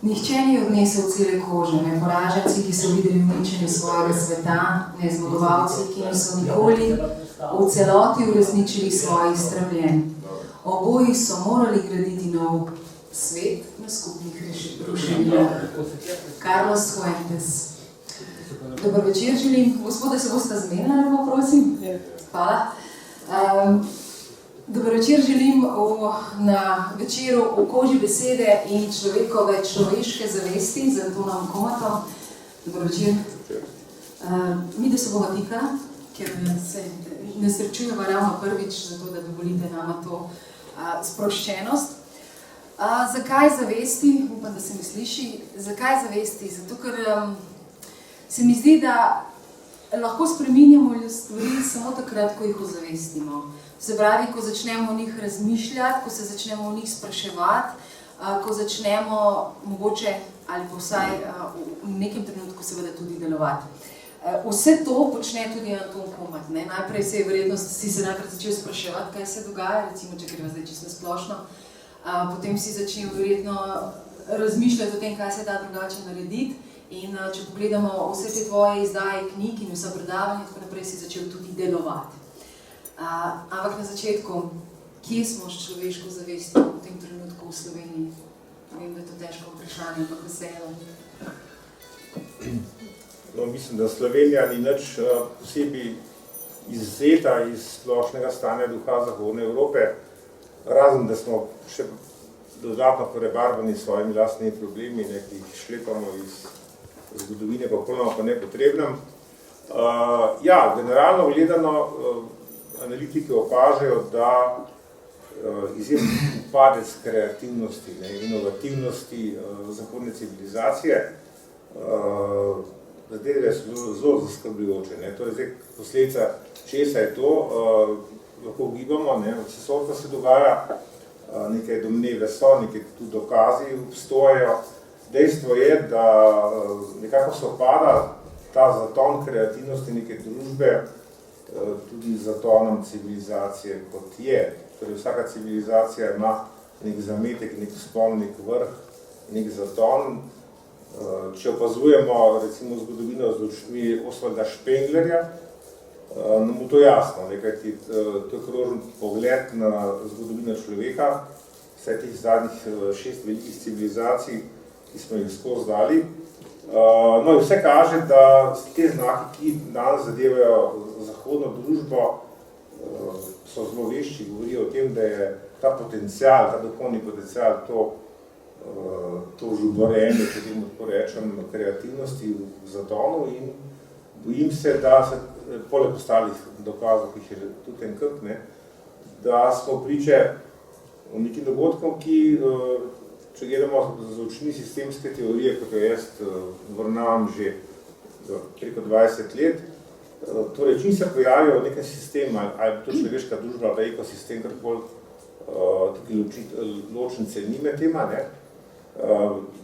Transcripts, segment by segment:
Nihče ni odnesel cele kože, ne poraženci, ki so videli uničenje svojega sveta, ne zmagovalci, ki niso nikoli v celoti uresničili svojih stremljenj. Oboji so morali graditi nov svet na skupnih ruševinah. Carlos Fuentes. Dober večer želim. Gospode, se boste zmenili, lepo prosim? Hvala. Dober večer želim na večeru o koži besede in človeške zavesti z Antonom Komatom. Dober večer. Mi, da se bomo tika, ker se ne srečujemo ravno prvič, zato da dovolite nama to sproščenost. Zakaj zavesti? Upam, da se mi sliši. Zakaj zavesti? Zato, ker se mi zdi, da lahko spreminjamo stvari samo takrat, ko jih ozavestimo. Se pravi, ko začnemo o njih razmišljati, ko se začnemo o njih spraševati, ko začnemo mogoče ali pa vsaj v nekem trenutku seveda tudi delovati. Vse to počne tudi Anton Komat. Najprej se je verjetno si se najprej začel spraševati, kaj se dogaja, recimo, če greva zdaj čisto splošno. Potem si začel verjetno razmišljati o tem, kaj se da drugače narediti. In če pogledamo vse te tvoje izdaje knjig in vsa predavanja, tako naprej si začel tudi delovati. Ampak na začetku, kje smo s človeško zavestjo v tem trenutku v Sloveniji? Vem, da je to težko vprašanje, ampak veselo. No, mislim, da Slovenija ni nič posebej izvzeta iz splošnega stanja duha Zahodne Evrope, razen da smo še dodatno prebarvani s svojimi lastnimi problemi, ki jih šlepamo iz zgodovine, popolnoma pa nepotrebnem. Generalno gledano, analitiki opažajo, da izjemen padec kreativnosti, inovativnosti zahodne civilizacije zadeve so zelo zaskrbljujoče. Torej, zdaj posledica česa je to, lahko ugibamo, vse sorta se dogaja, nekaj domneve so, nekaj tudi dokazi obstojajo. Dejstvo je, da nekako se opada ta zaton kreativnosti neke družbe tudi zatonom civilizacije kot je. Torej, vsaka civilizacija ima nek zametek, nek vzpon, nek vrh, nek zaton. Če opazujemo recimo zgodovino z očmi Osvalda Špenglerja, nam bo to jasno, kajti to je krožen pogled na zgodovino človeka, vse teh zadnjih 6 velikih civilizacij, ki smo jih skozi dali. No in vse kaže, da te znaki, ki danes zadevajo zahodno družbo, so zelo vešči, govorijo o tem, da je ta potencial, ta duhovni potencial, to žuborenje, če temu tako rečem, kreativnosti v zatonu in bojim se, da se poleg ostalih dokazov, ki jih je tudi en kup, da smo priče o nekim dogodkom, ki, če gledamo z očmi sistemske teorije, kot jo jaz vrnavam že preko 20 let, torej, čim se pojavijo v nekem sistemu, ali to človeška družba, ali ekosistem, karkoli, ločnice ni med tema,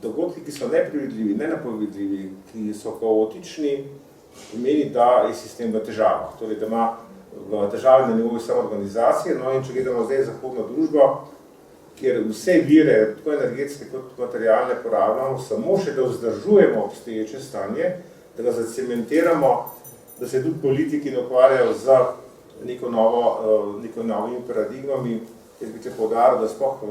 dogodki, ki so neprevidljivi, nenapovedljivi, ki so kaotični, pomeni, da je sistem v težavah, torej, da ima v težavi na nivoju samoorganizacije. No in če gledamo zdaj zahodno družbo, kjer vse vire, tako energetske kot materialne, porabljamo samo še, da vzdržujemo obstoječe stanje, da ga zacementiramo, da se tudi politiki ne ukvarjajo z neko novimi paradigmami. Jaz bi te poudaril, da sploh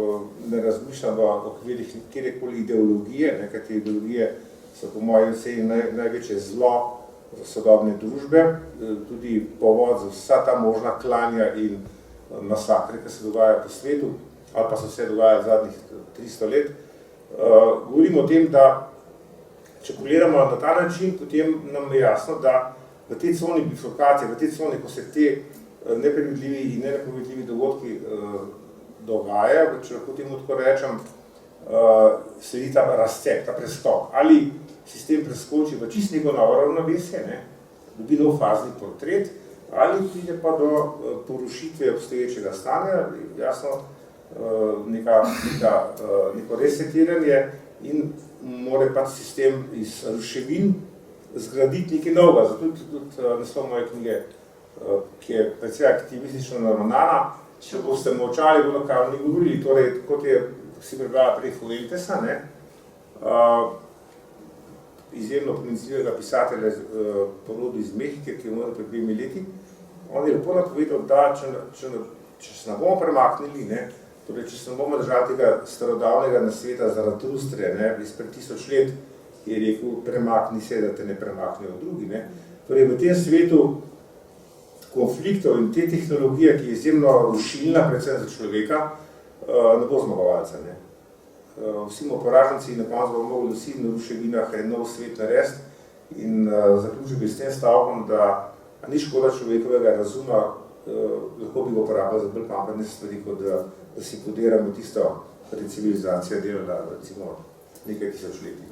ne razmišljam v okvirih kjerkoli ideologije, kajte ideologije so po mojem oceni največje zlo sodobne družbe, tudi povod za vsa ta možna klanja in masakre, ki se dogajajo po svetu, ali pa so se dogajali zadnjih 300 let. Govorimo o tem, da če pogledamo na ta način, potem nam je jasno, da v tej coni bifurkacije, v tej coni, ko se te neprevidljivi in nenapovedljivi dogodki dogajajo, če lahko temu tako rečem, sledi ta razcep, ta preskok. Ali sistem preskoči v čisto neko novo ravnovesje, dobi nov fazni portret, ali pride pa do porušitve obstoječega stanja, jasno, neko resetiranje in mora pač sistem iz ruševin zgraditi nekaj novega. Zato tudi naslov moje knjige, ki je precej aktivistično naravnana, če boste molčali, bodo kaj o njih govorili. Torej, kot je si prebrala prej Fuentesa, izjemno pronicljivega pisatelja po rodu iz Mehike, ki je umrl pred 2 leti. On je lepo napovedal, da če se ne bomo premaknili, ne, torej če se ne bomo držali tega starodavnega nasveta Zaratustre, ne, izpred 1000 let, je rekel, premakni se, da te ne premaknejo drugi. Ne. Torej v tem svetu konfliktov in te tehnologije, ki je izjemno rušilna, predvsem za človeka, ne bo zmagovalca. Ne. Vsi bomo poraženci in na koncu bomo mogli vsi na ruševinah en nov svet narediti in zaključil bi s tem stavkom, da ni škoda človekovega razuma, lahko bi ga uporabljal za bolj pametne stvari, kot da si kodiramo tisto, kar je civilizacija delala, recimo, nekaj tisočletij.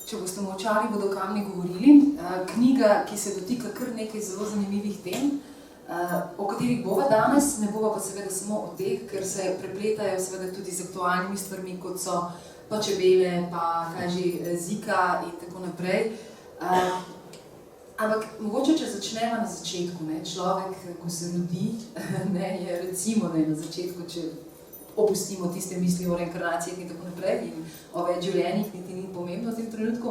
Če boste molčali, bodo kamni govorili. Knjiga, ki se dotika kar nekaj zelo zanimivih tem, o katerih bova danes, ne bova pa seveda samo o teh, ker se prepletajo seveda tudi z aktualnimi stvarmi, kot so pa čebele, pa Zika in tako naprej. Ampak mogoče, če začnemo na začetku, ne, človek, ko se rodi, ne, je recimo ne, na začetku, če opustimo tiste misli o reinkarnacijah in tako naprej in o več življenjih, niti ni pomembno v tem trenutku.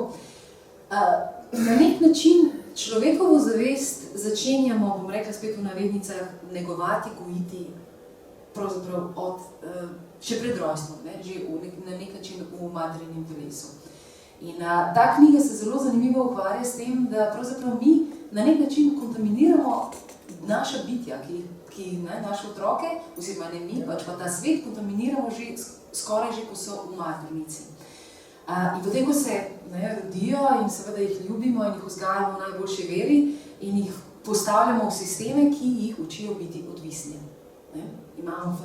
Na nek način človekovo zavest začenjamo, bom rekla spet v navednicah, negovati, gojiti pravzaprav od, še pred rojstvom, ne, že na nek način v materinem telesu. In ta knjiga se zelo zanimivo ukvarja s tem, da pravzaprav mi na nek način kontaminiramo naša bitja, naše otroke, oziroma ne mi, pač pa ta svet kontaminiramo že skoraj že, ko so v maternici. In potem, ko se rodijo in seveda jih ljubimo in jih vzgajamo v najboljši veri in jih postavljamo v sisteme, ki jih učijo biti odvisni. Ne? Imamo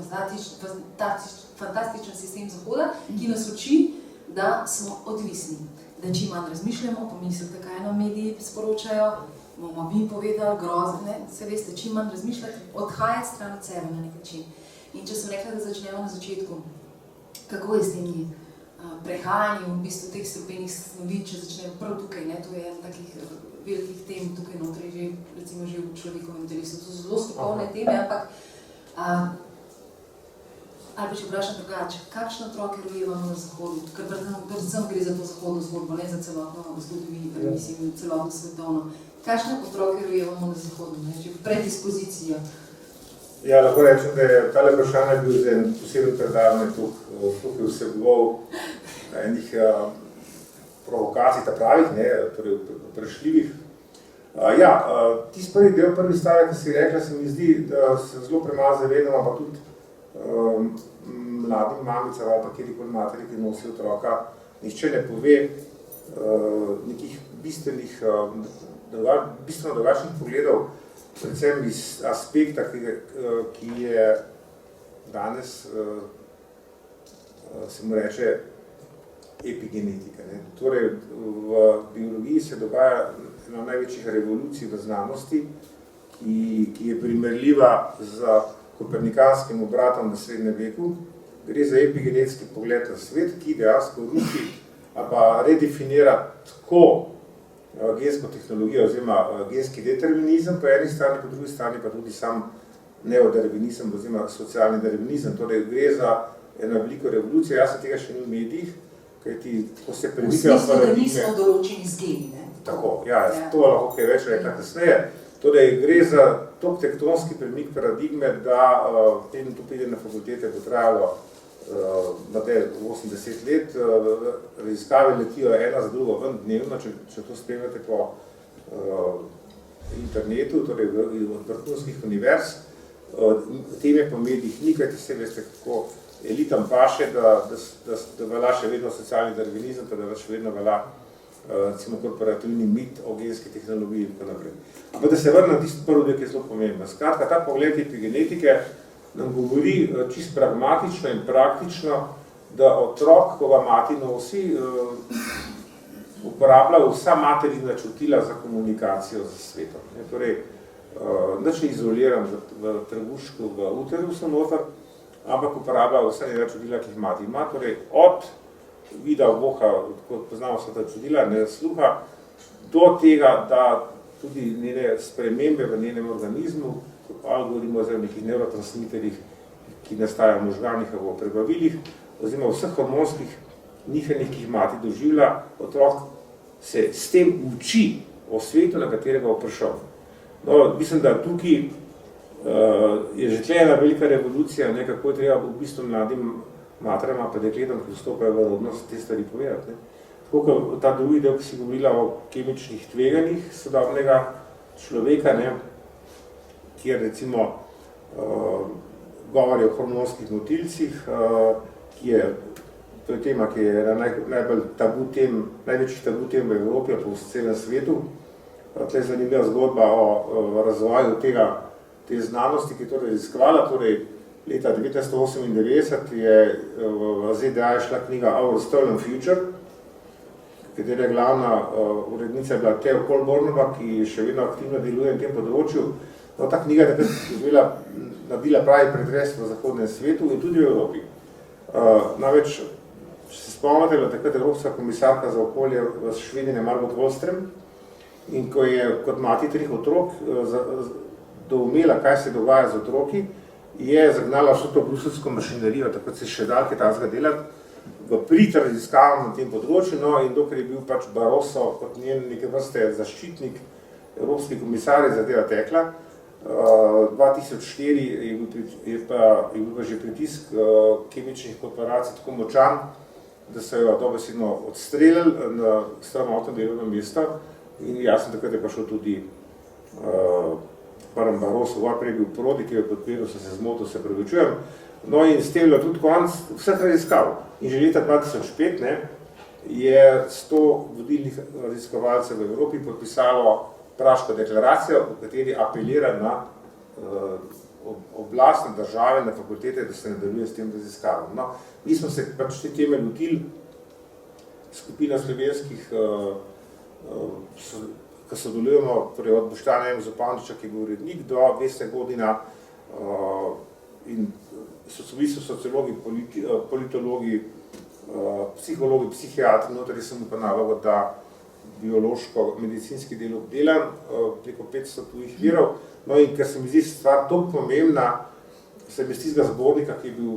fantastičen sistem Zahoda, ki nas uči, da smo odvisni, da čim manj razmišljamo, pomislite, kaj nam mediji sporočajo, bomo vi povedali, grozne, se veste, čim manj razmišljati, odhajati stran od sebe na nek način. In če sem rekla, da začnemo na začetku, kako je s temi prehajanjem v bistvu teh strupenih snovi, če začnemo prav tukaj, ne, to je en takih velikih tem tukaj notri, že, recimo že v človekovem telesu, to so zelo strokovne teme, ampak ali pa če vprašam drugače, kakšne otroke rojevamo na Zahodu? Ker predvsem gre za to zahodno zgodbo, ne za celotno zgodovino, mislim, celotno svetovno. Kakšne otroke rojevamo na Zahodu, ne? Že predispozicijo? Ja, lahko rečem, da je tale vprašanje bil za en poseben predavanje tukaj vseboval enih provokacij, ta pravih, ne, torej vprašljivih. Tisti prvi stavek, ki si rekla, se mi zdi, da se zelo premalo zavedamo, pa tudi mladim mamicam ali pa kjerikoli materi, ki nosi otroka, nihče ne pove nekih bistveno drugačnih pogledov, predvsem iz aspekta, ki je danes, se mu reče, epigenetika. Ne. Torej, v biologiji se dogaja ena največjih revolucij v znanosti, ki je primerljiva z kopernikanskim obratom v srednjem veku. Gre za epigenetski pogled na svet, ki dejansko ruši ali pa redefinira tako gensko tehnologijo oziroma genski determinizem po eni strani, po drugi strani pa tudi sam neodarvinizem oziroma socialni darvinizem. Torej gre za eno veliko revolucijo, jaz se tega še ni v medijih, kajti ko se premikajo paradigme. V smislu, da nismo določeni z geni, ne? Tako, to lahko kaj več rekla kasneje. Torej, gre za tok tektonski premik paradigme, da tu pride na fakultete bo trajalo na 80 let, raziskave letijo ena za drugo ven dnevno, če to spremljate po internetu, torej od vrhunskih univerz. Teme po medijih nikajte se, veste, kako elitam paše, da velja še vedno socialni darvinizem, da še vedno velja recimo korporativni mit o genski tehnologiji in tako naprej. Ampak da se vrnem tisti prvi del, ki je zelo pomemben. Skratka, ta pogled epigenetike nam govori čisto pragmatično in praktično, da otrok, ko ga mati nosi, uporablja vsa materina čutila za komunikacijo z svetom. Torej, nič ni izoliran v trebuščku, v uterusu noter, ampak uporablja vsa njena čutila, ki jih mati ima. Torej, od vida, voha, kot poznamo vsa ta čutila, sluha, do tega, da tudi njene spremembe v njenem organizmu, ali govorimo o nekih nevrotransmiterjih, ki nastajajo v možganih ali v prebavilih, oziroma vseh hormonskih nihanjih, ki jih mati doživlja, otrok se s tem uči o svetu, na katerega bo prišel. No, mislim, da tukaj je že tle ena velika revolucija, ne, kako je treba v bistvu mladim materama pa dekletom, ki vstopajo v rodnost, te stvari povedati. Ne. Tako kot ta drugi del, ki si govorila o kemičnih tveganjih sodobnega človeka, ne, kjer recimo govori o hormonskih motilcih, to je tema, ki je največjih tabu tem v Evropi, pa v celem svetu. Tle je zanimiva zgodba o razvoju te znanosti, ki je to raziskovala. Torej, leta 1998 je v ZDA šla knjiga Our Stolen Future, katera glavna urednica je bila Theo Colbornova, ki še vedno aktivno deluje na tem področju. No, ta knjiga je takrat naredila pravi pretres v zahodnem svetu in tudi v Evropi. Največ, če se spomnite, je takrat Evropska komisarka za okolje v Švedini Margot Wallström, in ko je kot mati 3 otrok doumela, kaj se dogaja z otroki, je zagnala vso to bruselsko mašinerijo, tako se še dal kaj takega delati, v prid raziskavam na tem področju, no, in dokler je bil pač Barroso kot njen neke vrste zaščitnik, evropski komisar je zadeva tekla. 2004 je bil že pritisk kemičnih korporacij tako močan, da so jo dobesedno odstreljali na sramotno delovno mesto in jasno takrat je prišel tudi Barroso, prej je bil proti, ki je podpiral, so se zmotil, se pravičujem. No in s tem je tudi konec vseh raziskav. In že leta 2005 je 100 vodilnih raziskovalcev v Evropi podpisalo Praško deklaracijo, v kateri apelira na oblast, na države, na fakultete, da se nadaljuje s tem raziskavom. No, mi smo se pač te teme lotili, skupina slovenskih, ki sodelujemo, torej od Boštjana M. Zupančiča, ki je bil urednik, do Vesne Godina in sociologi, politologi, psihologi, psihiatri, notri sem pa nalogo, da biološko-medicinski del obdelan, preko 500 tujih virov. No in ker se mi zdi stvar toliko pomembna, se mi zdi zbornika, ki je bil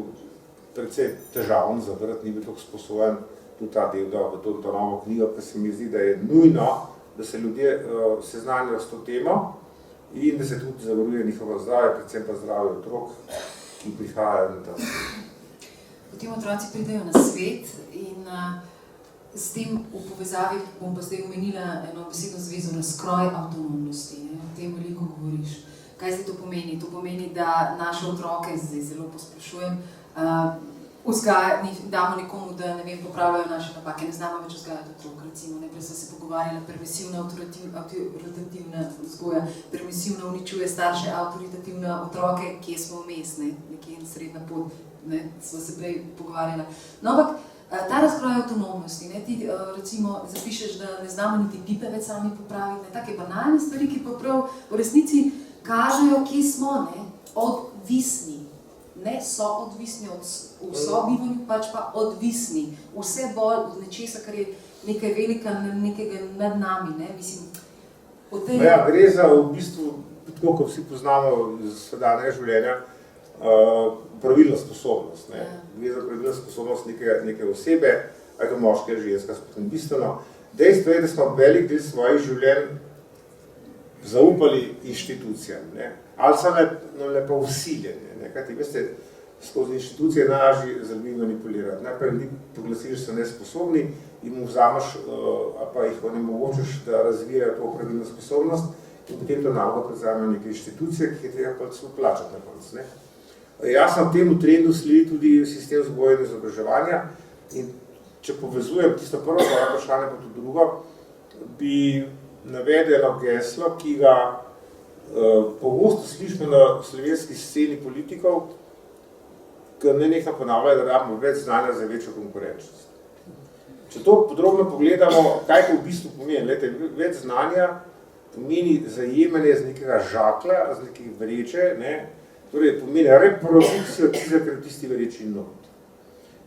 precej težavn zavrti, ni bil toliko sposoben tudi ta del v to novo knjigo, ker se mi zdi, da je nujno, da se ljudje seznanijo s to temo in da se tudi zavaruje njihovo zdravje, predvsem pa zdravje otrok, ki prihajajo na ta svet. Potem otroci pridejo na svet in s tem v povezavi bom pa zdaj omenila eno besedno zvezo razkroj avtonomnosti. Ne? O tem veliko govoriš. Kaj zdaj to pomeni? To pomeni, da naše otroke, zdaj zelo pospešujem, damo nekomu, da ne vem, popravljajo naše napake, ne znamo več vzgajati otrok, recimo. Najprej so se pogovarjali, permisivna autoritativna vzgoja, permisivna uničuje starše, avtoritativna otroke, kje smo vmes, nekje srednja pot, smo se prej pogovarjali. No, ampak ta razkroj avtonomnosti, ti recimo zapišeš, da ne znamo niti pipe več sami popraviti, take banalne stvari, ki pa prav v resnici kažejo, kje smo, odvisni. Ne so odvisni od sobivanju, pač pa odvisni. Vse bolj od nečesa, kar je nekaj velika, nekega nad nami, mislim. Gre za v bistvu, tako kot vsi poznamo iz vsakdanjega življenja, pravilno sposobnost. Gre za pravilno sposobnost neke osebe, ali to moške ali ženska, sploh bistveno. Dejstvo je, da smo velik del svojih življenj zaupali inštitucijam, ali so le pa vsiljeni. Kajti, veste, skozi inštitucije je najlažje z ljudmi manipulirati. Najprej ljudi poglasiš, da so nesposobni in mu vzameš, ali pa jih onemogočiš, da razvijajo to pravilno sposobnost in potem to nalogo prevzamejo neke inštitucije, ki je treba pač plačati na koncu. Jasno, temu trendu sledi tudi sistem vzgoje in izobraževanja in če povezujem tisto prvo vprašanje pa tudi drugo, bi navedelo geslo, ki ga pogosto slišimo na slovenski sceni politikov, ki nenehno ponavljajo, da rabimo več znanja za večjo konkurenčnost. Če to podrobno pogledamo, kaj to v bistvu pomeni? Več znanja pomeni zajemanje z nekega žakla, z nekih vreče, torej pomeni reprodukcijo tistega, kar v tisti vreči not.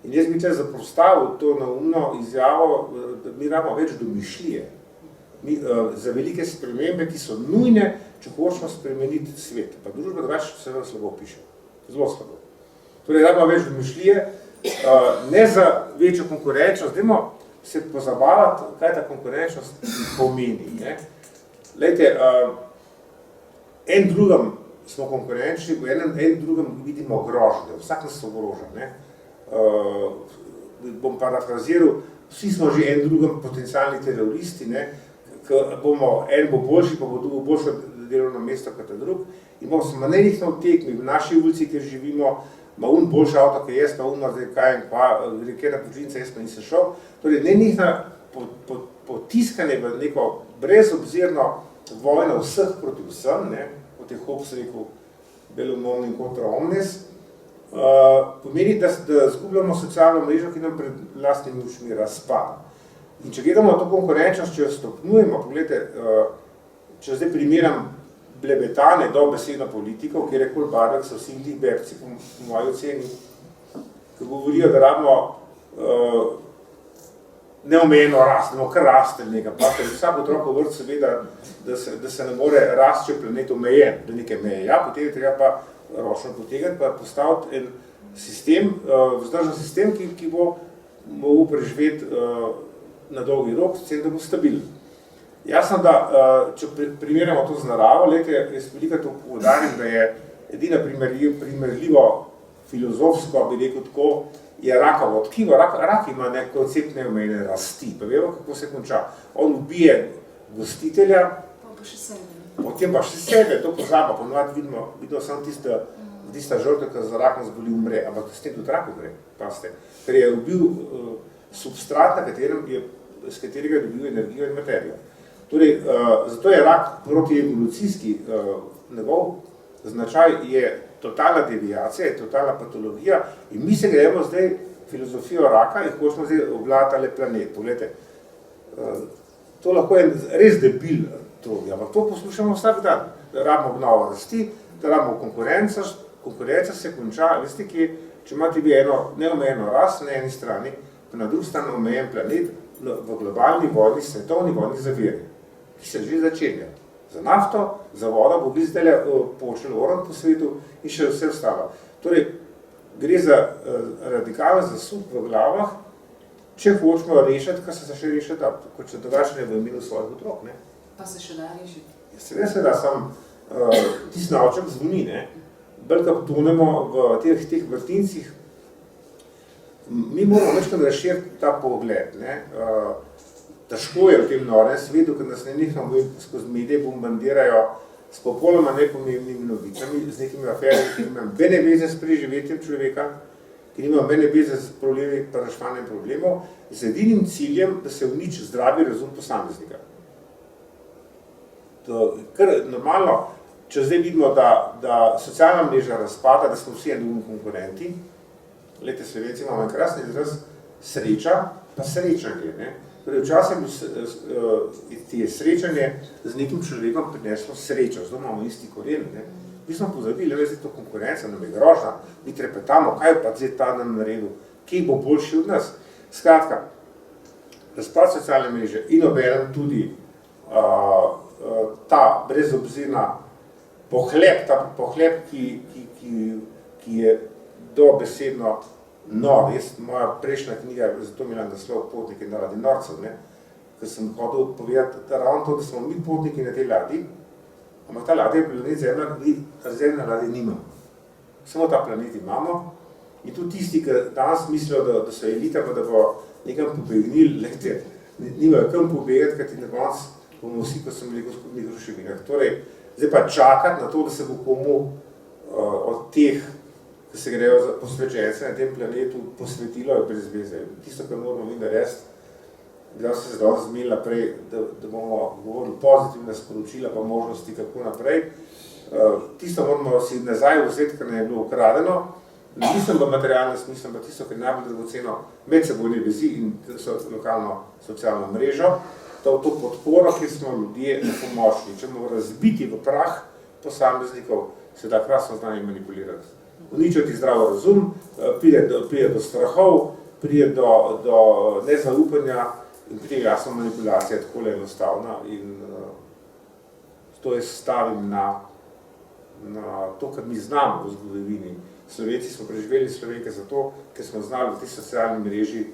In jaz bi tle zapostavil to naumno izjavo, da mi rabimo več domišljije. Za velike spremembe, ki so nujne, če hočemo spremeniti svet. Pa družba drugače se vam slabo piše. Zelo slabo. Torej, rabimo več domišljije, ne za večjo konkurenčnost, dajmo se pozabavati, kaj ta konkurenčnost pomeni. Ne? Lejte, en drugem smo konkurenčni, en drugem vidimo grožnje, vsak nas ogroža. Ne? Bom parafraziral, vsi smo že en drugem potencialni teroristi, ne? Bomo, en bo boljši, pa bo drugo boljše delovno mesto kot drug, in bomo se nenehno v tekmi, v naši ulici, kjer živimo, ima un boljši avto, kot jaz, pa un zdaj kaj in pa, kjer na počinca, jaz pa nisem šel. Torej, nenehno potiskanje v neko brezobzirno vojno vseh proti vsem, ne, kot je Hobbes rekel, bellum omnium contra omnes, pomeni, da zgubljamo socialno mrežo, ki nam pred lastnimi ušmi razpada. In če gledamo to konkurenčnost, če jo stopnjujemo, pogledajte, če zdaj primeram blebetane dobesedno politikov, kjer je Kolbarek, so vsi liberci, po moji oceni, ki govorijo, da rabimo neomejeno rast, da kar raste nekaj, pa ker vsak otrok v vrtcu ve, da se ne more rasti, če je planet omejen, da nekaj meje. Ja, potem je treba pa ročno potegniti, pa postaviti en sistem, vzdržen sistem, ki bo mogel preživeti na dolgi rok, s tem, da bo stabilen. Jasno, da če primerjamo to z naravo, jaz veliko to poudarim, da je edina primerljivo filozofsko, bi rekel tako, je rakovo tkivo. Rak ima nek koncept neomejene rasti, pa vemo, kako se konča. On ubije gostitelja, potem pa še sebe, to pozabo, ponovadi vidimo samo tista žrtev, ki za rakom zboli umre, ampak s tem tudi rak umre, paste, ker je ubil substrat, s katerega je dobil energijo in materijo. Torej, zato je rak protievolucijski, njegov značaj je totalna deviacija, je totalna patologija in mi se gremo zdaj filozofijo raka in hočemo zdaj obvladati planet. Poglejte, to lahko je res debil trudi, ampak to poslušamo vsak dan, da rabimo obnovo rasti, da rabimo konkurenca se konča, veste, če imate vi eno neomejeno rast na eni strani, pa na drugi strani omejen planet v globalni vojni, svetovni vojni za viri, ki se že začenja. Za nafto, za vodo bo bi zdaj počel oran po svetu in še vse ostalo. Torej, gre za radikalen zasuk v glavah, če hočemo rešiti, kar se še rešiti, kot če drugače ne v imenu svojih otrok. Ne? Pa se še da rešiti? Seveda, sam tisti navček zvoni, ne? Bolj tonemo v teh vrtincih. Mi moramo večkrat razširiti ta pogled. Ne? Težko je v tem norem svetu, ker nas nenehno skozi medije bombardirajo s popolnoma nepomembnimi novicami, z nekimi aferami, ki nimajo nobene veze s preživetjem človeka, ki nimajo nobene veze s problemi, pa reševanjem problemov, z edinim ciljem, da se uniči zdravi razum posameznika. Ker normalno, če zdaj vidimo, da socialna mreža razpada, da smo vsi en konkurenti, glejte, Slovenci imamo en krasni izraz sreča, pa srečanje. Ne? Torej, včasih je srečanje z nekim človekom prineslo srečo, zdaj imamo isti koren. Ne? Mi smo pozabili, da je to konkurenca, nam je grožna, mi trepetamo, kaj pa zdaj ta nam naredil, kje bo boljši od nas. Skratka, razpad socialne mreže in obenem tudi ta brezobzirna pohlep, ki je dobesedno nor. Moja prejšnja knjiga, zato imela naslov Potniki na ladji norcev, ker sem hotel povedati ravno to, da smo mi potniki na tej ladji, ampak ta ladja je planet Zemlja ladje nima. Samo ta planet imamo in tudi tisti, ki danes mislijo, da so elita, pa da bo nekam pobegnili, nimajo kam pobegati, kajti na koncu bomo vsi, kot sem rekel, v skupnih ruševinah. Torej, zdaj pa čakati na to, da se bo komu od teh, ki se grejo za posvečence na tem planetu, posvetilo je brez veze. Tisto, kar moramo mi narediti, da se zdaj zmenila prej, da bomo govorili pozitivna sporočila pa možnosti, kako naprej. Tisto moramo si nazaj vzeti, kar ne je bilo ukradeno, nisem v materialnem smislu, pa tisto, kar je najbolj dragoceno, medsebojne vezi in lokalno socialno mrežo, to podporo, kjer smo ljudje pomočni. Če bomo razbiti v prah posameznikov, se da krasno znanje manipulirati. Uničiti zdrav razum, pride do strahov, pride do nezaupanja in pride jasno manipulacija tako enostavna in to je stavim na to, kar mi znamo v zgodovini. Slovenci smo preživeli Slovenke zato, ker smo znali v tej socialni mreži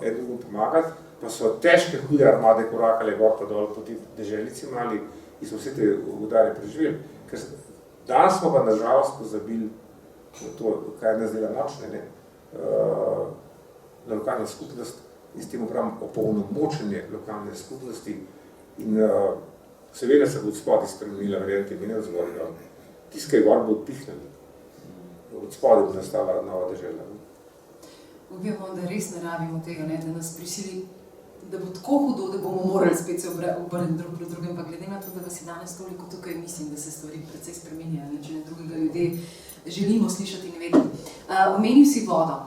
en drugom pomagati, pa so težke, hude armade korakale gor pa dol po tej deželici mali in smo vse te udare preživeli. Ker danes smo pa nažalost pozabili to, kaj nas dela nočne, na lokalna skupnost in s tem upravim opolnomočenje lokalne skupnosti in seveda se bo od spodaj spremenila, verjete, mi ne vzgorila. Tiskaj gor bo odpihnili. Od spodaj bo nastala nova dežela. Vemo, da res ne rabimo tega, ne, da nas prisili, da bo tako hudo, da bomo morali spet se obrniti drug proti drugim, pa glede na to, da vas je danes toliko tukaj, mislim, da se stvari precej spreminjajo, če ne drugega ljudje želimo slišati in vedeti. Omenil si vodo.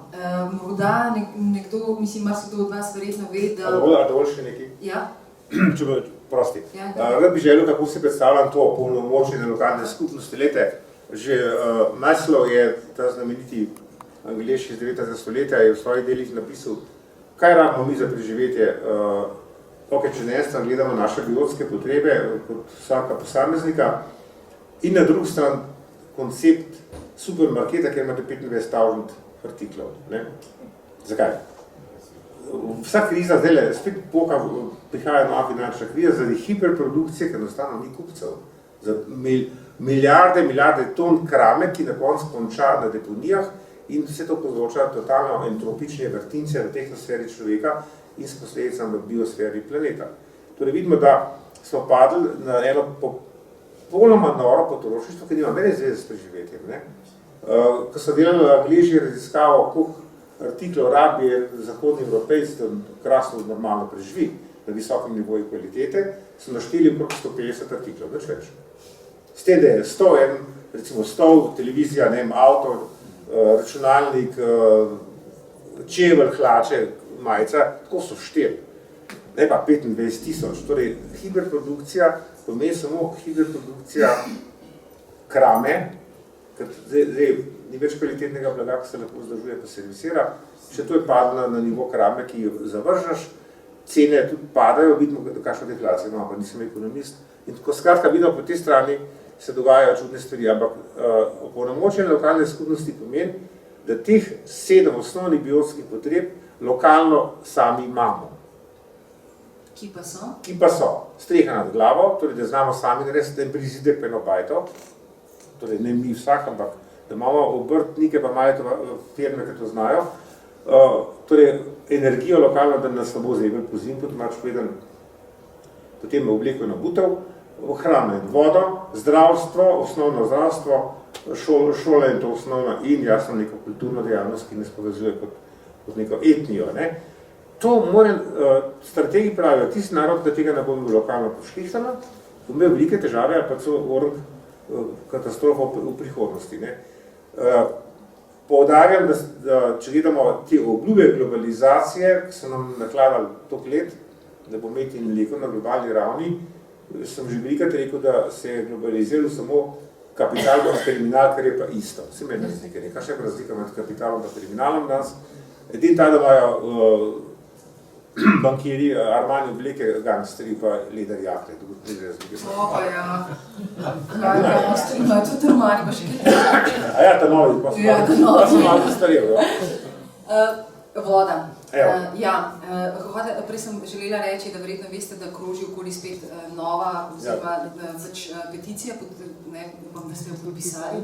Morda nekdo, mislim, marsikdo od vas verjetno ve, da... Dovolj še nekaj? Ja? Če bo prosti. Ja, rad bi želel, kako si predstavljam to polnomočenje lokalne skupnosti. Lete, že Maslow je ta znameniti Anglež iz 9. stoletja je v svojih delih napisal, kaj rabimo mi za preživetje. Če na eno stran gledamo naše biotske potrebe kot vsaka posameznika in na drugi stran koncept supermarketa, kjer imate 25.000 artiklov. Zakaj? Vsa kriza, zdaj spet prihaja nova finančna kriza zaradi hiperprodukcije, ker enostavno ni kupcev. Za milijarde ton krame, ki na koncu konča na deponijah in vse to povzroča totalno entropične vrtince v tehnosferi človeka in s posledicami v biosferi planeta. Torej vidimo, da smo padli na eno popolnoma noro potrošništvo, ki nima mene zveze s preživetjem. Ko so delali Angleži raziskavo, koliko artiklov rabi zahodni Evropejci, da krasno normalno preživi na visokem nivoju kvalitete, so našteli okrog 150 artiklov, več več. S tem, da je 100, recimo stol, televizija, avto, računalnik, čevelj, hlače, majica, tako so 4, ne pa 25.000. Torej, hiperprodukcija pomeni samo hiperprodukcija krame, ker zdaj ni več kvalitetnega blaga, ki se lahko vzdržuje, pa servisira. Še to je padlo na nivo krame, ki jo zavržaš, cene tudi padajo, vidimo, kakšno deflacijo imamo, pa nisem ekonomist. In tako skratka vidimo, po tej strani se dogajajo čudne stvari, ampak opolnomočenje lokalne skupnosti pomeni, da teh 7 osnovnih biotskih potreb lokalno sami imamo. Ki pa so? Ki pa so streha nad glavo, torej da znamo sami narediti, da jim prizide penobajto, torej ne mi vsak, ampak da imamo obrtnike, pa imajo firme, ki to znajo, torej energijo lokalno, da nas ne bo zebel po zim, potem obleko in obutev, hrano in vodo, zdravstvo, osnovno zdravstvo, šole in to osnovno in jasno neko kulturno dejavnost, ki nas povezuje kot neko etnijo. To mora, strategi pravijo, tisti narod, da tega ne bo imel lokalno pošlihtano, bo imel velike težave ali pa celo katastrofo v prihodnosti. Poudarjam, da če gledamo te obljube globalizacije, ki so nam nakladali toliko let, da bo imeti mleko na globalni ravni, sem že velikrat rekel, da se je globaliziral samo kapital in kriminal, kar je pa isto. Vse meni je nekaj, kakšna je razlika med kapitalom in kriminalom danes. Edin ta, da imajo bankiri, Armani obleke, gangsteri pa leder jakle. Opa, ja. Kaj gangsteri, imajo tudi Armani, pa še kaj? A ja, ta novi, pa sem malo zastarel. Voda. Prej sem želela reči, da verjetno veste, da kroži okoli spet nova oziroma več peticija, upam, da ste jo podpisali,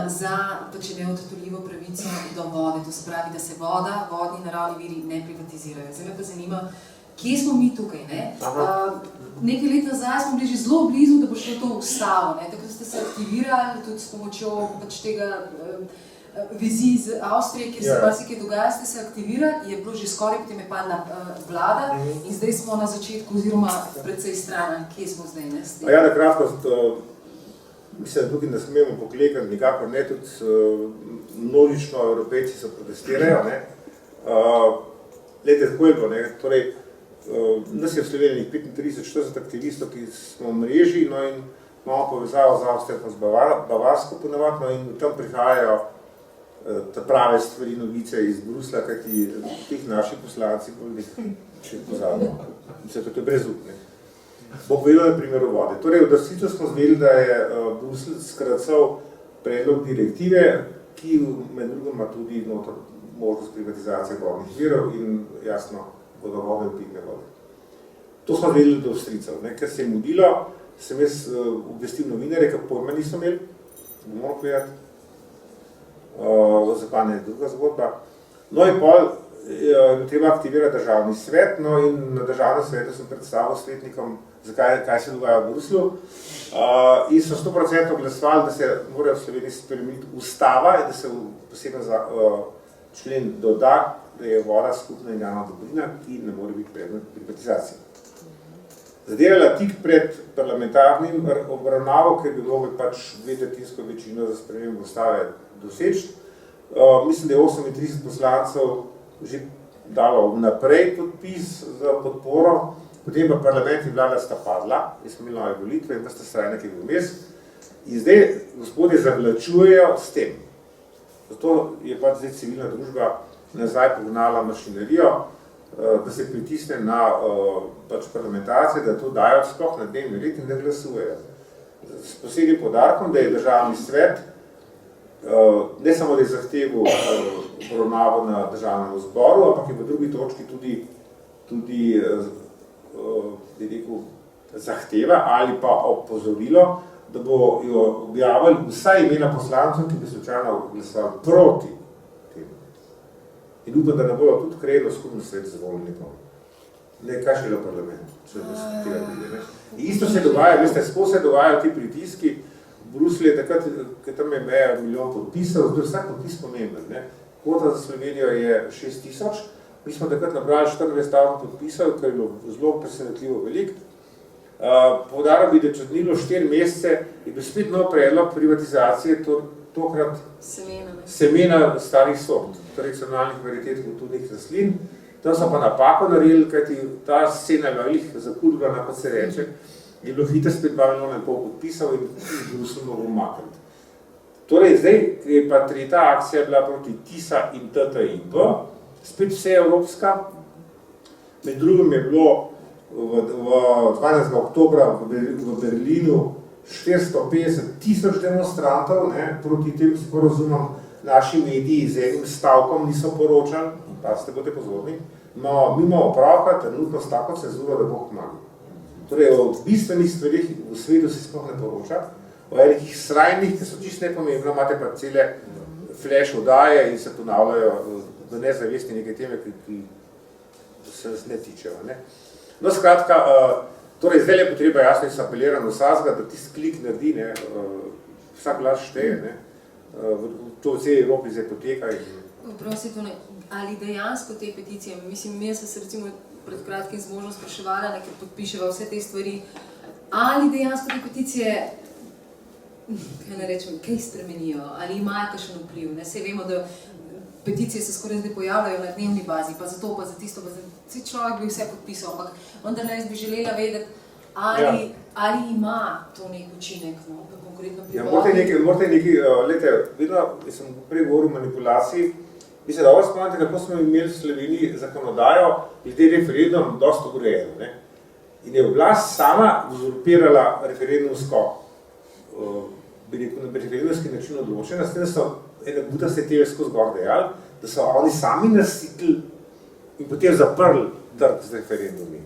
za neodtujljivo pravico do vode. To se pravi, da se voda, vodni naravni viri ne privatizirajo. Zdaj me pa zanima, kje smo mi tukaj? Nekaj let nazaj smo bili že zelo blizu, da bo šlo to ustavo. Takrat ste se aktivirali tudi s pomočjo tega vizij iz Avstrije, kjer se marsikaj dogaja, ste se aktivirali, je bilo že skoraj, potem je padla vlada in zdaj smo na začetku oziroma predvsej strana. Kje smo zdaj? Ja, na kratko, mislim, da tukaj ne smemo poklekati, nikakor ne, tudi množično Evropejci so protestirajo. Lejte, tako je bilo, torej, nas je v Sloveniji 35-40 aktivistov, ki smo v mreži, in imamo povezavo z Avstrijo pa z Bavarsko ponavadno in tam prihajajo ta prave stvari, novice iz Brusla, kajti teh naših poslanci bolj še pozabimo. Mislim, to je brezupne. Bo povedal na primeru vode. Torej, v resnici smo zvedeli, da je Brusel skracal predlog direktive, ki med drugim ima tudi možnost privatizacije vodnih virov in jasno vodovode in pitne vode. To smo vedeli do Avstrijcev, ker se je mudilo, sem jaz obvestil novinarje, ker pojma niso imeli, bomo povedati, zakaj je druga zgodba. No in pol je treba aktivirati državni svet, no in na državnem svetu sem predstavil svetnikom, kaj se dogaja v Bruslju, in so 100% glasovali, da se morajo v Sloveniji spremeniti ustava in da se poseben člen doda, da je voda skupna in javna dobrina, ki ne more biti predmet privatizacije. Zadevala tik pred parlamentarnim obravnavo, ker bi mogli pač 2/3 večino za spremembo ustave doseči. Mislim, da je 38 poslancev že dalo naprej podpis za podporo, potem pa parlament in vlada sta padla, jaz smo imeli nove volitve in pa sta straj nekaj vmes. In zdaj gospodje zavlačujejo s tem. Zato je pač zdaj civilna družba nazaj pognala mašinerijo, da se pritisne na pač parlamentarce, da to dajo sploh na dnevni red in da glasujejo. S posebnim poudarkom, da je državni svet ne samo da je zahteval obravnavo na državnem zboru, ampak je v drugi točki tudi zahteva ali pa opozorilo, da bo jo objavili vsa imena poslancev, ki bi slučajno glasovali proti temu. In upam, da ne bodo tudi krejeno skupno svet z volilnikom. Ne, kaj šele parlament, če da se tega pride. Isto se dogaja, veste, skozi se dogajajo ti pritiski. V Bruslju je takrat, ker tam je meja 1 milijon podpisov, zdaj vsak podpis pomemben. Kvota za Slovenijo je 6000, mi smo takrat nabrali 24 podpisov, kar je bilo zelo presenetljivo veliko. Poudaril bi, da čez minilo 4 mesece je bil spet nov predlog privatizacije, tokrat semena starih sort, tradicionalnih varietet kulturnih rastlin. Tam so pa napako naredili, kajti ta scena je zakurvana, kot se reče, je bilo hitro spet 2,5 milijona podpisov in Bruslju mogo umakniti. Torej, zdaj je pa tretja akcija bila proti TISA in TTIP, spet vse evropska. Med drugim je bilo v 12. oktobra v Berlinu 450 000 demonstrantov proti tem sporozumom. Naši mediji z enim stavkom niso poročali, pa ste boste pozorni, mi imamo opravka trenutno s tako cenzuro, da Bog pomaga. Torej, o bistvenih stvarih v svetu se sploh ne poroča, o nekih srajnih, ki so čisto nepomembno, imate pa cele flash oddaje in se ponavljajo v nezavesti neke teme, ki se nas ne tičejo. No, skratka, torej zdaj je potreba jasno in se apelira na vsakega, da tisti klik naredi, vsak glas šteje, to v celi Evropi zdaj poteka. Prosim, ali dejansko te peticije, mislim, jaz sem se recimo pred kratkim z možno spraševala, ker podpiševa vse te stvari, ali dejansko te peticije, kaj ne rečem, kaj spremenijo, ali imajo kakšen vpliv. Saj vemo, da peticije se skoraj zdaj pojavljajo na dnevni bazi, pa za to, pa za tisto, pa za vsi človek bi vse podpisal, ampak vendarle jaz bi želela vedeti, ali ima to nek učinek, konkretno pri vodi. Morate nekaj, lejte, vedno, jaz sem prej govoril o manipulaciji, mislim, da vas spomnite, kako smo imeli v Sloveniji zakonodajo, glede referendum dosto urejeno. In je oblast sama uzurpirala referendumsko, na referendumski način odločena, s tem, da so ene butaste TV skozi gor dejali, da so oni sami nasitili in potem zaprli trg z referendumi.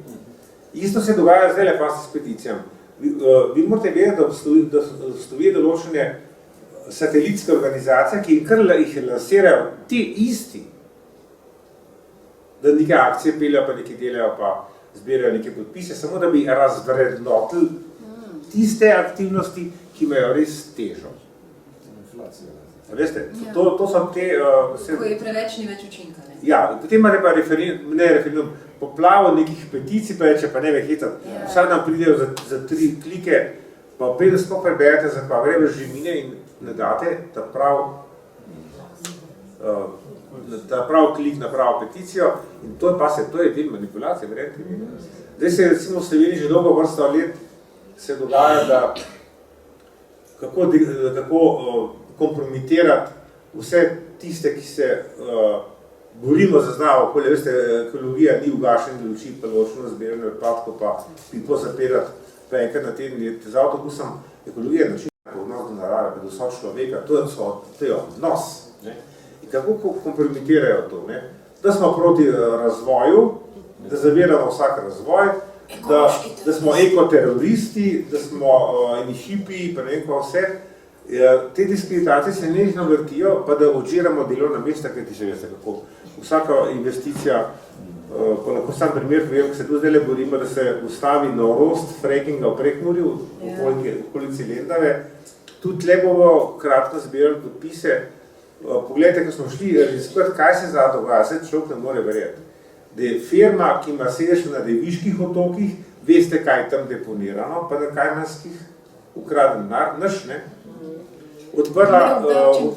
Isto se dogaja zdaj pa s peticijami. Vi morate vedeti, da obstoji določene satelitske organizacije, ki jih lansirajo te isti, da neke akcije peljajo, pa nekaj delajo, pa zbirajo neke podpise, samo da bi razvrednotili tiste aktivnosti, ki imajo res težo. Veste, to so te... Ko je preveč, ni več učinka, ne? Ja, potem imate pa referendum, poplavo nekih peticij, pa reče, pa ne ve hitati. Vsak nam pridejo za 3 klike, pa preden sploh preberete, za pa gre v živine in ne date ta prav klik na pravo peticijo in to je del manipulacije, verjete mi. Zdaj se recimo v Sloveniji že dolgo vrsto let se dogaja, da kako kompromitirati vse tiste, ki se borimo za zdravo okolje. Veste, ekologija ni ugašenje luči, pa ločno zbiranje odpadkov, pa pipo zapirati, pa enkrat na teden je z avtobusom. Ekologija je način odnos do narave, pa do sočloveka, to je odnos. Ne? In kako kompromitirajo to? Ne? Da smo proti razvoju, da zaviramo vsak razvoj, da smo ekoteroristi, da smo eni hipiji, pa ne vem kaj vse. Te diskreditacije se nekaj vrtijo, pa da odžiramo delovna mesta, kaj ti še veste kako. Vsaka investicija, ko lahko sam primer povem, ko se tu zdaj borimo, da se ustavi norost frackinga v Prekmurju, v okolici Lendave, tudi tle bomo kratko zbirali podpise. Poglejte, ko smo šli raziskovati, kaj se za dogaja, se človek ne more verjeti. Da je firma, ki ima sedež na Deviških otokih, veste, kaj je tam deponirano, pa na Kajmanskih ukraden naš, ne? Odprla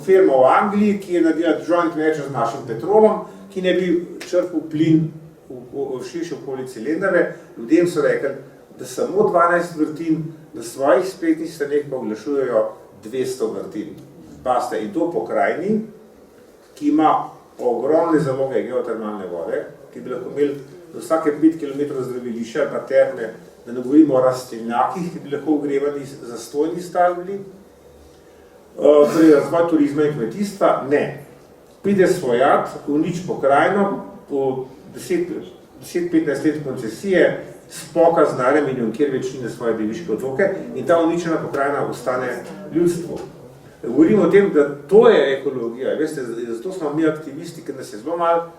firma v Angliji, ki je naredila joint venture z našim Petrolom, ki ne bi črpal plin v širši okolici Lendave. Ljudem so rekli, da samo 12 vrtin na svojih spletnih straneh pa oglašujejo 200 vrtin. Paste, in to po krajini, ki ima ogromne zaloge geotermalne vode, ki bi lahko imeli do vsake 5 km zdravilišča, pa terme, da ne govorimo o rastlinjakih, ki bi lahko ogrevani zastojni stavili. Torej, razvoj turizma in kmetijstva, ne. Pride svojat, unič pokrajino, po 10-15 let koncesije, spoka z narem in kjer večine svoje Deviške otoke in ta uničena pokrajina ostane ljudstvo. Govorimo o tem, da to je ekologija, veste, zato smo mi aktivisti, ker nas je zelo malo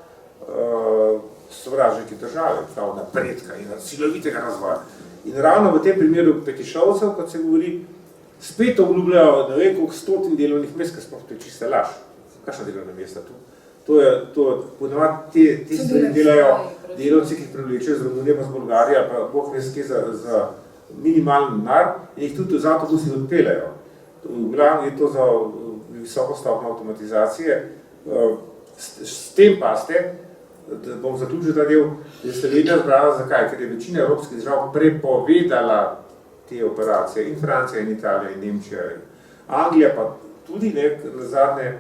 sovražniki države, kao napredka in silovitega razvoja. In ravno v tem primeru Petišovcev, kot se govori, spet obljubljajo, ne vem, koliko stotin delovnih mest, ker sploh to je čista laž. Kakšna delovna mesta tu? Ponavadi te stvari delajo delavci, ki jih privlečejo z Romunije pa z Bolgarije, pa Bog ve skje za minimalen denar in jih tudi z avtobusi odpeljajo. V glavnem je to za visoko stopnjo avtomatizacije. S tem pa ste, da bom zaključil ta del, da je Slovenija zbrala zakaj? Ker je večina evropskih držav prepovedala te operacije, in Francija, in Italija, in Nemčija, Anglija pa tudi nazadnje,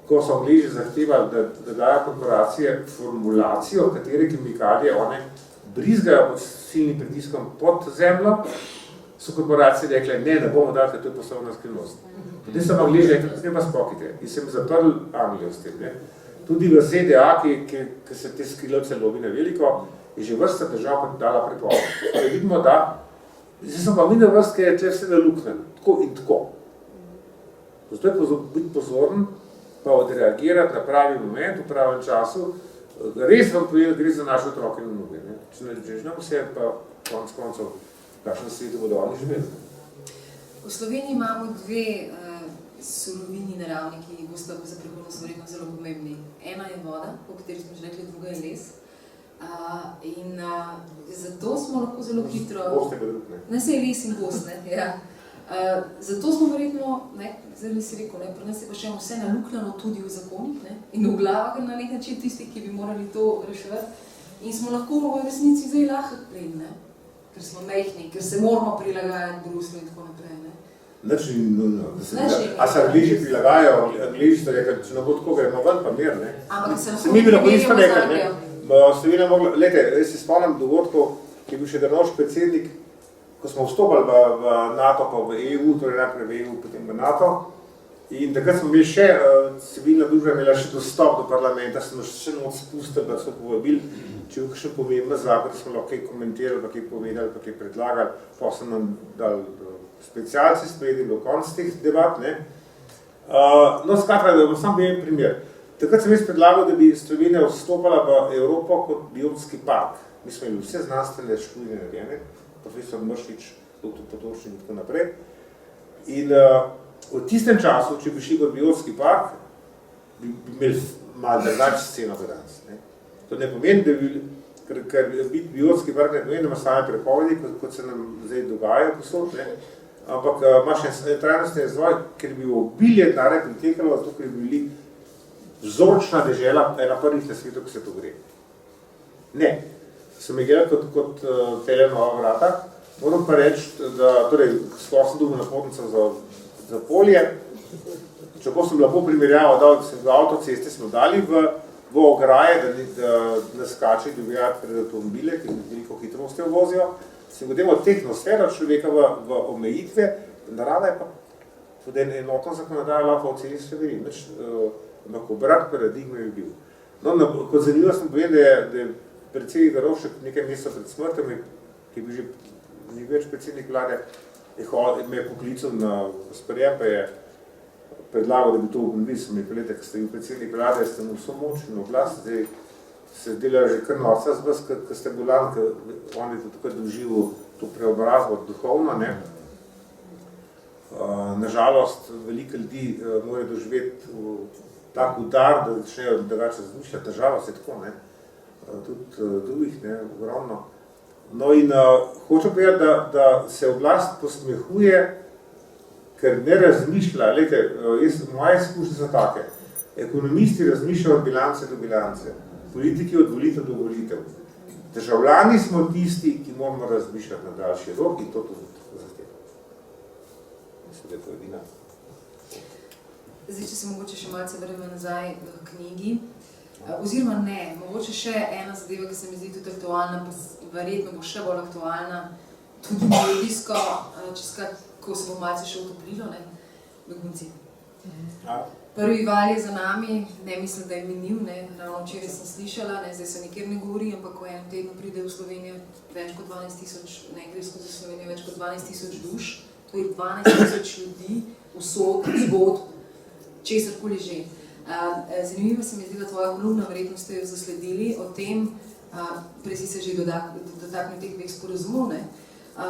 ko so Angleži zahtevali, da dajo korporacije formulacijo, katere kemikalije one brizgajo pod silnim pritiskom pod zemljo, so korporacije rekle, ne bomo dali, to je poslovna skrivnost. Potem so Angleži rekli, ne pa spokite, in sem zaprl Anglijo s tem. Ne? Tudi v ZDA, ki se te skrilovce lobi na veliko, je že vrsta držav dala prepoved. Torej vidimo, da zdaj sem pa mi na vrst, ker je tle vse naluknjeno, tako in tako. Zato je biti pozoren, pa odreagirati na pravi moment, v pravem času. Res vam povedal, gre za naše otroke in vnuke. Če ne rečemo vse, pa konec koncev, kakšen svetu bodo oni živeli. V Sloveniji imamo dve surovini naravni, ki bosta za prihodnost verjetno zelo pomembni. Ena je voda, po kateri smo že rekli, druga je les. In zato smo lahko zelo hitro... Gost je pa drug, ne? Ne, se je les in gost, ne, ja. Zato smo verjetno, zdaj bi si rekel, pri nas je pa še vse naluknjeno tudi v zakonih, ne, in v glavah na nek način tisti, ki bi morali to reševati. In smo lahko v resnici zdaj lahko plen, ne, ker smo mehni, ker se moramo prilagajati Bruslju in tako naprej, ne. Nič ni nujno. A se Angleži prilagajajo, Angleži so rekli, če ne bo tako, gremo ven pa mir, ne. Ampak se lahko mi bi lahko isto rekli, ne. Anglijo. Slovenija mogla, lejte, jaz se spomnim dogodkov, ki je bil še Drnovšek predsednik, ko smo vstopali v NATO, pa v EU, torej najprej v EU, potem v NATO. In takrat smo imeli še, civilna družba imela še dostop do parlamenta, smo še noč spustili, da so povabili, če je še pomembno zakon, da smo lahko kaj komentirali, pa kaj povedali, pa kaj predlagali, pa so nam dali specialci sprejeli do konca teh debat, ne. No, skratka, da bom sam bil en primer. Takrat sem jaz predlagal, da bi Slovenija vstopala v Evropo kot biotski park. Mi smo imeli vse znanstvene študije narejene, profesor Mršič, dr. Potočnik in tako naprej. In v tistem času, če bi šli kot biotski park, bi imeli malo drugačno sceno kot danes. To ne pomeni, da bi, ker biti biotski park ne pomeni, da ima same prepovedi, kot se nam zdaj dogaja posod, ne. Ampak imaš en trajnostni razvoj, ker bi obilje denarja pritekalo, zato ker bi bili vzorčna dežela, ena prvih na svetu, ko se to gre. Ne. Sem je gledal kot tele nova vrata. Moram pa reči, da torej, sploh sem dobil napotnico za polje. Čeprav sem lahko primerjavo dal, da sem v avtoceste smo dali v ograje, da ne skače divjati pred avtomobile, ki veliko hitrostjo vozijo. Sem potem od tehnosfera človeka v omejitve narava je pa pod enotno zakonodajo lahko oceni stvari, nič lahko obrat paradigme je bil. No, kot zanimivo sem povedal, da je predsednik Drnovšek nekaj mesecev pred smrtjo, ki je bil že ni več predsednik vlade, me je poklical na sprejem, pa je predlagal, da bi to obnovili, sem rekel, leta, ko ste bil predsednik vlade, ste mu vso moč in oblast, zdaj se dela že kar norca z vas, ko ste bolan, ko on je to takrat doživel to preobrazbo duhovno, ne. Nažalost, veliko ljudi mora doživeti tak udar, da začnejo drugače razmišljati, nažalost je tako, ne. Tudi drugih, ne, ogromno. No in hočem povedati, da se oblast posmehuje, ker ne razmišlja, glejte, moje izkušnje so take, ekonomisti razmišljajo od bilance do bilance, politiki od volitev do volitev. Državljani smo tisti, ki moramo razmišljati na daljši rok in to tudi zahteva. Mislim, da je to edina. Zdaj, če se mogoče še malce vrnemo nazaj v knjigi, oziroma ne, mogoče še ena zadeva, ki se mi zdi tudi aktualna, pa verjetno bo še bolj aktualna, tudi medijsko, ko se bo malce še utoplilo, ne, begunci. Prvi val je za nami, ne mislim, da je minil, ne, ravno včeraj sem slišala, ne, zdaj se nikjer ne govori, ampak v enem tednu pride v Slovenijo več kot 12,000, ne gre skozi Slovenijo, več kot 12,000 duš, to je 12,000 ljudi, usod, zgodb, česarkoli že. Zanimivo se mi zdi, da tvoja kolumna, verjetno ste jo zasledili o tem, prej si se že dotaknil teh dveh sporazumov, ne.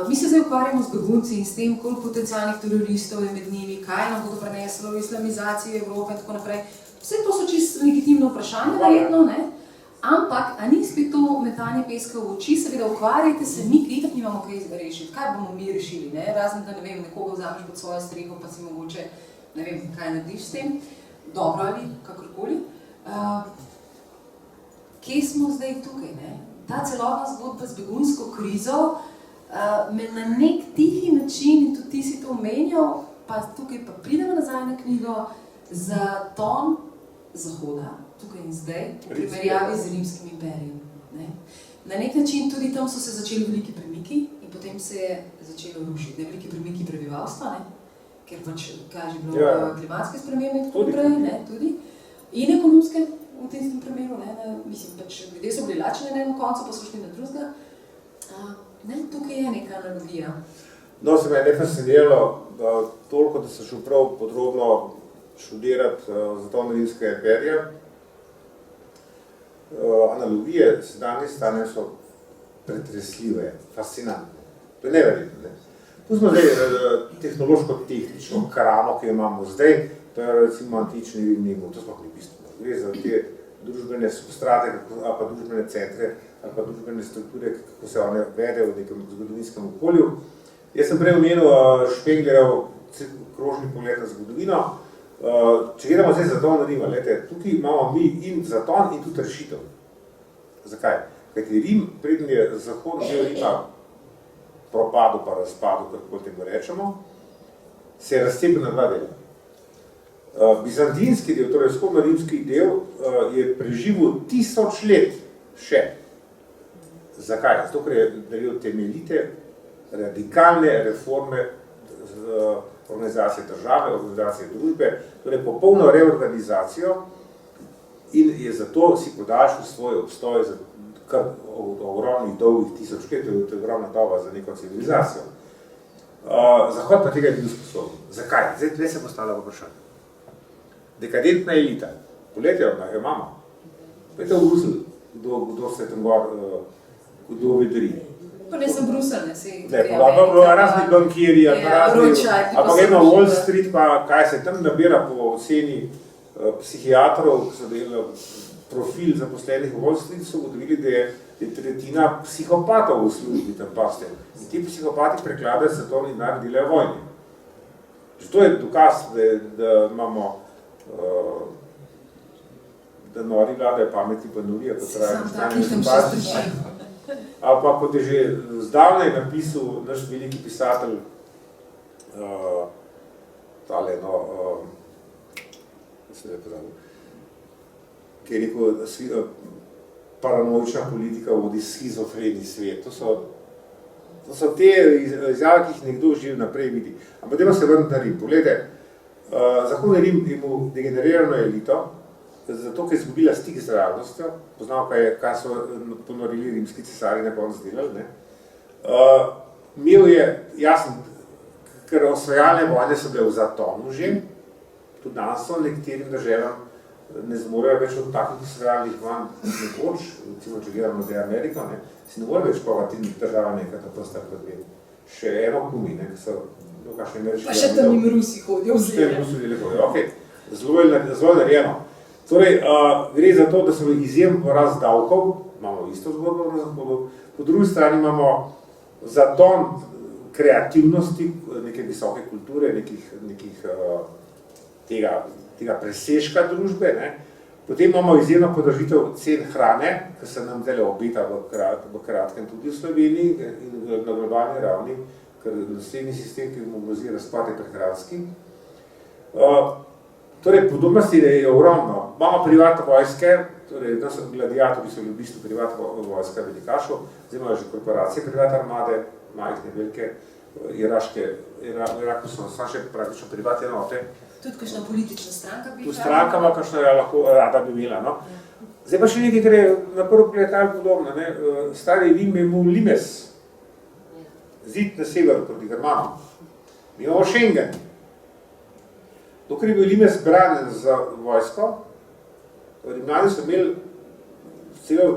Mi se zdaj ukvarjamo z begunci in s tem, koliko potencialnih teroristov je med njimi, kaj nam bodo preneslo v islamizaciji Evrope in tako naprej. Vse to so čisto legitimno vprašanje, verjetno, ne? Ampak, a ni spet to metanje peska v oči, seveda ukvarjajte se, mi itak nimamo kaj rešiti, kaj bomo mi rešili, ne? Razen da, ne vem, nekoga vzameš pod svojo streho, pa si mogoče, ne vem, kaj narediš s tem, dobro ali kakorkoli. Kje smo zdaj tukaj, ne? Ta celotna zgodba z begunsko krizo me na nek tihi način, in tudi ti si to omenjal, pa tukaj pa pridemo nazaj na knjigo, za ton Zahoda, tukaj in zdaj, v primerjavi z Rimskim imperijem. Ne? Na nek način tudi tam so se začeli veliki premiki in potem se je začelo rušiti. Veliki premiki prebivalstva, ne? Ker pač, kaže bilo klimatske spremembe in tako naprej, ne, tudi. In ekonomske v tem primeru, ne, mislim, pač ljudje so bili lačni na enem koncu, pa so šli na drugega. Ne, tukaj je neka analogija. No, se me je fasciniralo toliko, da sem šel prav podrobno študirati zaton Rimskega imperija. Analogije sedanje stanje so pretresljive, fascinantne. To je neverjetno, ne. Pustimo zdaj tehnološko-tehnično kramo, ki jo imamo zdaj, to je recimo antični Rim, to sploh ni bistveno. Gre za te družbene substrate, ali pa družbene centre, ali pa družbene strukture, kako se one vedejo v nekem zgodovinskem okolju. Jaz sem prej omenil Špenglerjev krožni pogled na zgodovino. Če gledamo zdaj zaton Rima, tukaj imamo mi in zaton in tudi rešitev. Zakaj? Kajti Rim, preden je zahodni del Rima propadu pa razpadu, kako temu rečemo, se je razcepil na dva dela. Bizantinski del, torej vzhodno-rimski del, je preživel 1000 let še. Zakaj? Zato, ker je naredil temeljite, radikalne reforme organizacije države, organizacije družbe, torej popolno reorganizacijo in je zato si podaljšal svoj obstoj za kar ogromnih dolgih 1000 let, to je ogromna doba za neko civilizacijo. Zahod pa tega je bil sposoben. Zakaj? Zdaj tle se postavlja vprašanje. Dekadentna elita, poletje jo imamo. Pojte v Bruselj, kdo se tam gor, kdo vedri. Pa ne sem Bruselj, ne se... Ne, pa razni bankiri, pa gremo v Wall Street, pa kaj se tam nabira po oceni psihiatrov, ki so delali profil zaposlenih v Wall Street, so ugotovili, da je tretjina psihopatov v službi tam paste. In ti psihopati prekladajo svetovni denar in delajo vojni. To je dokaz, da imamo da nori vladajo pameti pa norijo, kot pravi. Ali pa kot je že zdavnaj napisal naš veliki pisatelj, tale, mislim, da je pozabil, ki je rekel, paranoična politika vodi schizofreni svet. To so to so te izjave, ki jih nekdo že naprej vidi. Ampak dajmo se vrniti na Rim. Poglejte, Zahodni Rim je imel degenerirano elito, zato, ker je izgubila stik z realnostjo, poznal, kaj so ponorili rimski cesari na koncu delali, imel je, jasen, ker osvajalne vojne so bile v zatonu že, tudi danes so nekaterim državam ne zmorejo več od takih osvajalnih vojn nekoč, recimo, če gledamo zdaj Ameriko, si ne more več povati država nekaj, to prostor kot ve. Še eno kumi, ki so kakšne ameriške... Pa še tam jim Rusi hodijo v zemlje. Rusi hodijo, ok. Zelo je narejeno. Torej, gre za to, da so izjemen porast davkov, imamo isto zgodbo na Zahodu, po drugi strani imamo zaton kreativnosti, neke visoke kulture, tega presežka družbe, Potem imamo izjemno podražitev cen hrane, ki se nam zdaj obeta v kratkem tudi v Sloveniji in na globalni ravni, ker naslednji sistem, ki bomo grozi razpad je prehranski. Torej, podobnosti je ogromno. Imamo privatne vojske, torej, gladiatorji so v bistvu privatna vojska velikašov, zdaj imajo že korporacije privatne armade, majhne, velike, Iraku so še praktično privatne enote. Tudi kakšna politična stranka bi tu stranka ima, kakšna lahko rada bi imela. Zdaj pa še nekaj, kar je na prvo pogled podobno. Stari Rim je imel Limes, zid na severu proti Germanom. Mi imamo Schengen. Dokler je bil Limes branen za vojsko, Rimljani so imeli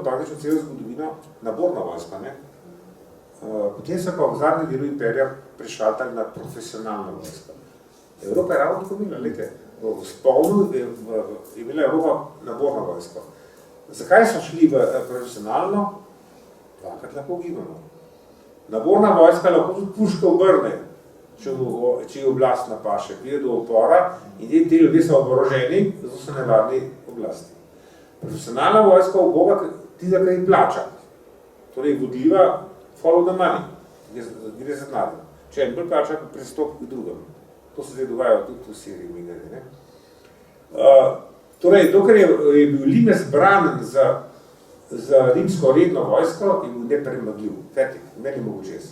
praktično celo zgodovino naborno vojsko. Potem so pa v zadnjem delu imperija prešaltali na profesionalno vojsko. Evropa je ravno tako imela, v spolnu je imela Evropa naborno vojsko. Zakaj so šli v profesionalno? Dvakrat lahko gibamo. Naborna vojska lahko tudi puška obrne, če je oblast napaše, pride do upora in te ljudje so oboroženi, zato so nevarni oblasti. Profesionalna vojska uboga tida, kaj jim plača. Torej vodljiva follow the money, gre za denar. Če en bolj plača, pristop k drugemu. To se zdaj dogaja tudi v Siriji migari. Torej, dokler je bil Limes branen za rimsko redno vojsko, je bil nepremagljiv. Fetik, meni mogoče jaz.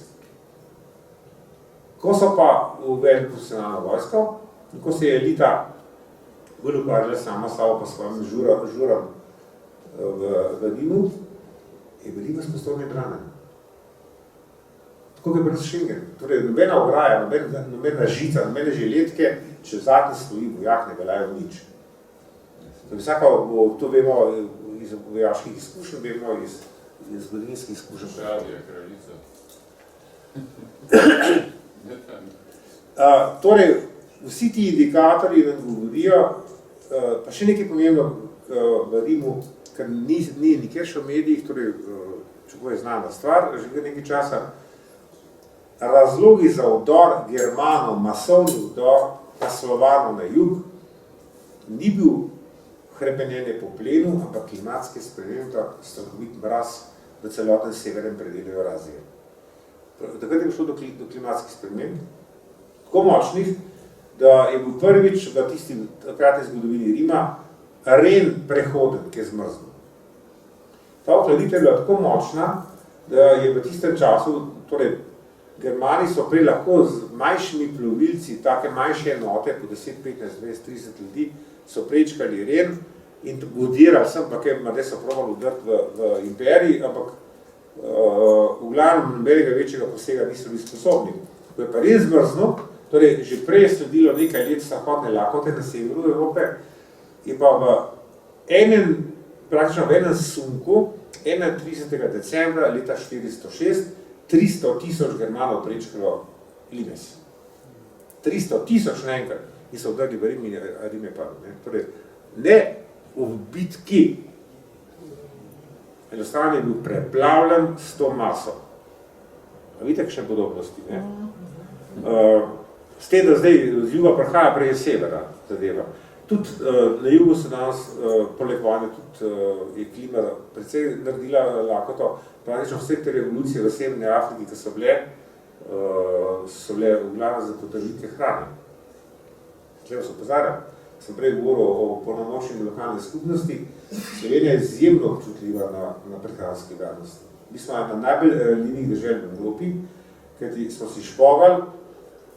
Ko so pa uvedli profesionalno vojsko, in ko se je elita bolj ukvarjala sama sabo pa svojim žuram v Rimu, je bil Limes postal nebranen. Tako je brez Schengen. Torej, nobena ograja, nobena žica, nobene žiletke, če zadnji stoji vojak, ne veljajo nič. To vemo iz vojaških izkušenj, vemo iz zgodovinskih izkušenj. Šalija, kraljica. Torej, vsi ti indikatorji nam govorijo, pa še nekaj pomembno v Rimu, ker ni nikjer še v medijih, torej, čeprav je znana stvar, že nekaj časa, razlogi za vdor Germanov, masovni vdor na Slovano na jug, ni bil hrepenjenje po plenu, ampak klimatske spremembe, strahovit mraz v celotnem severnem predelu Eurazije. Takrat je prišlo do klimatskih sprememb, tako močnih, da je bil prvič v tisti takratni zgodovini Rima Ren prehoden, ki je zmrznil. Ta ohladitev je bila tako močna, da je v tistem času, torej Germani so prej lahko z manjšimi plovilci, take manjše enote, po 10, 15, 20, 30 ljudi, so prečkali Ren in vodirali sem, pa kaj so probali vdrti v imperiji, ampak v glavnem nobenega večjega posega niso bili sposobni. Ko je pa res zmrznil, torej že prej je sledilo nekaj let strahotne lakote na severu Evrope, je pa praktično v enem sunku, 31. decembra leta 406, 300,000 Germanov prečkalo Limes. 300,000 naenkrat in so vdrli v Rim in Rim je padel. Torej, ne v bitki, enostavno je bil preplavljen s to maso. A vidite, kakšne podobnosti? S tem, da zdaj z juga prihaja prej severa zadeva. Tudi na jugu se danes, poleg vojne, tudi je klima precej naredila lakoto. Praktično vse te revolucije v Severni Afriki, ki so bile v glavnem za potržitve hrane. Treba se opozarjam. Sem prej govoril o polnomočni lokalne skupnosti. Slovenija je izjemno občutljiva na prehranske varnosti. Mi smo ena najbolj ranljivih dežel v Evropi kajti smo si špogali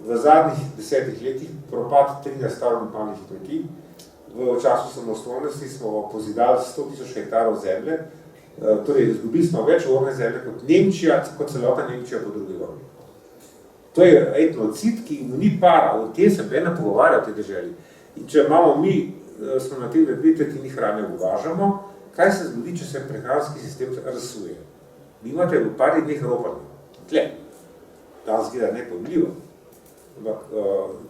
v zadnjih 10 letih propad 13 staromalih kmetij. V času samostojnosti smo pozidali 100.000 hektarov zemlje, torej izgubili smo več orne zemlje kot Nemčija, kot celota Nemčija po drugi vojni. To je etnocid, ki mu ni para, o tem se ne pogovarja v tej državi. In če imamo smo na te vrednite, ki njih hrane uvažamo, kaj se zgodi, če se prehranski sistem razsuje? Vi imate v par dneh ropanje. Tle. Danes gleda nepojmljivo. Ampak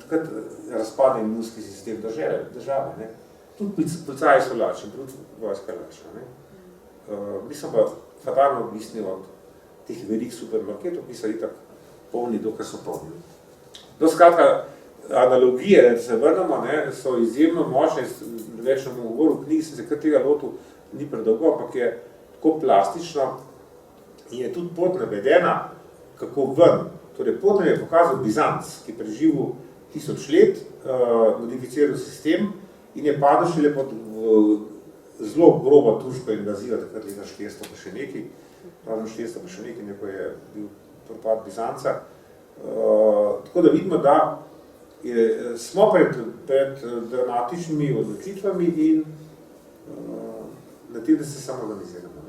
takrat razpade imunski sistem države. Ne? Tudi policaji so lačni, tudi vojska lačna. Mi smo pa fatalno odvisni od teh velik supermarketov, ki so itak polni, dokaj so polni. Skratka, analogije, da se vrnemo, so izjemno močne, več nam govoril v knjigi, sem se kar tega lotil, ni predolgo, ampak je tako plastično in je tudi pot navedena, kako ven. Torej, pot nam je pokazal Bizanc, ki je preživel 1000 let, modificiral sistem in je padel šele pod zelo groba turška invazija, takrat leta 400 pa še nekaj, pravno 400 pa še nekaj, neko je bil propad Bizanca. Tako da vidimo, da smo pred dramatičnimi odločitvami in na tem, da se samoorganiziramo.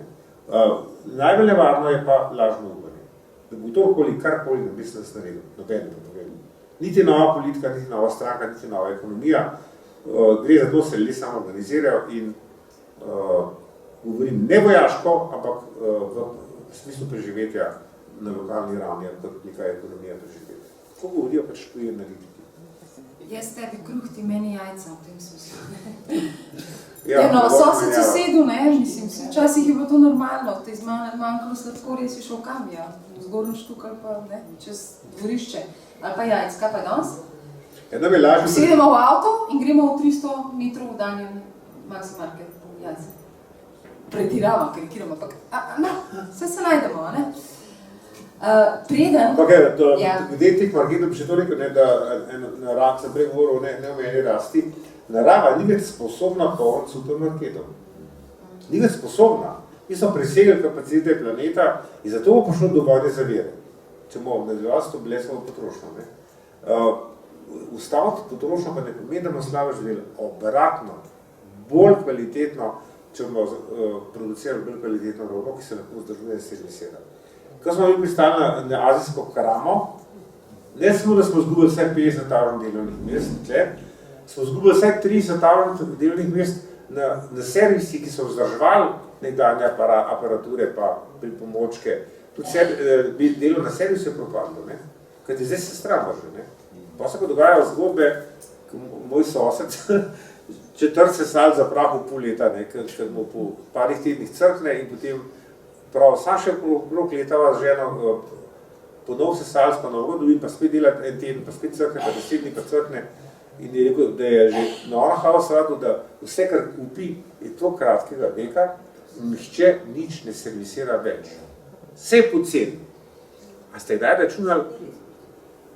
Najbolj nevarno je pa lažno upanje. Da bo kdorkoli, karkoli napisno nas naredil, noben to povedal. Niti nova politika, niti nova stranka, niti nova ekonomija. Gre za to, se ljudje samoorganizirajo in govorim ne vojaško, ampak v smislu preživetja na lokalni ravni, kot neka ekonomija preživeti. Tako govorijo pač tuji analitiki. Jaz tebi kruh, ti meni jajca v tem smislu. Sosed sosedu, mislim, včasih je bilo to normalno, te manjkalo sladkorje, si šel kam, v zgornjo štuk ali pa čez dvorišče, ali pa jajc, kaj pa je danes? Sedemo v avto in gremo v 300 metrov vdaljen Maxi Market jajce. Pretiravam, karikiram, ampak vse se najdemo, ne? Preden... Glede teh marketov bi še to rekel, da sem prej govoril ne o meni rasti, narava ni več sposobna polniti supermarketov. Ni več sposobna. Mi smo presegli kapacitete planeta in zato bo prišlo do vojne zavere. Če bomo nadaljevali, bile smo potrošnjo. Ustaviti potrošnjo pa ne pomeni, da bomo slabo živeli. Obratno, bolj kvalitetno, če bomo producirali bolj kvalitetno robo, ki se lahko vzdržuje 7. Ko smo mi pristali na azijsko Karamo, ne samo, da smo izgubili vsaj 50 delovnih mest, smo izgubili vsaj 30 delovnih mest na servisi, ki so vzdrževali nekdanje aparature pa pripomočke. Tudi delo na servisu je propadlo, kajti zdaj se stran vrže. Pa se pa dogajajo zgodbe, moj sosed, četrt sesal za prah v pol leta, ker mu po parih tednih crkne in potem prav sam še okrog letava z ženo ponov sesal, pa novo dobi, pa spet dela en teden, pa spet crkne, pa 10 dni pa crkne. In je rekel, da je že na Orhaus radil, da vse, kar kupi, je to kratkega veka, nihče nič ne servisira več. Vse je poceni. A ste kdaj računali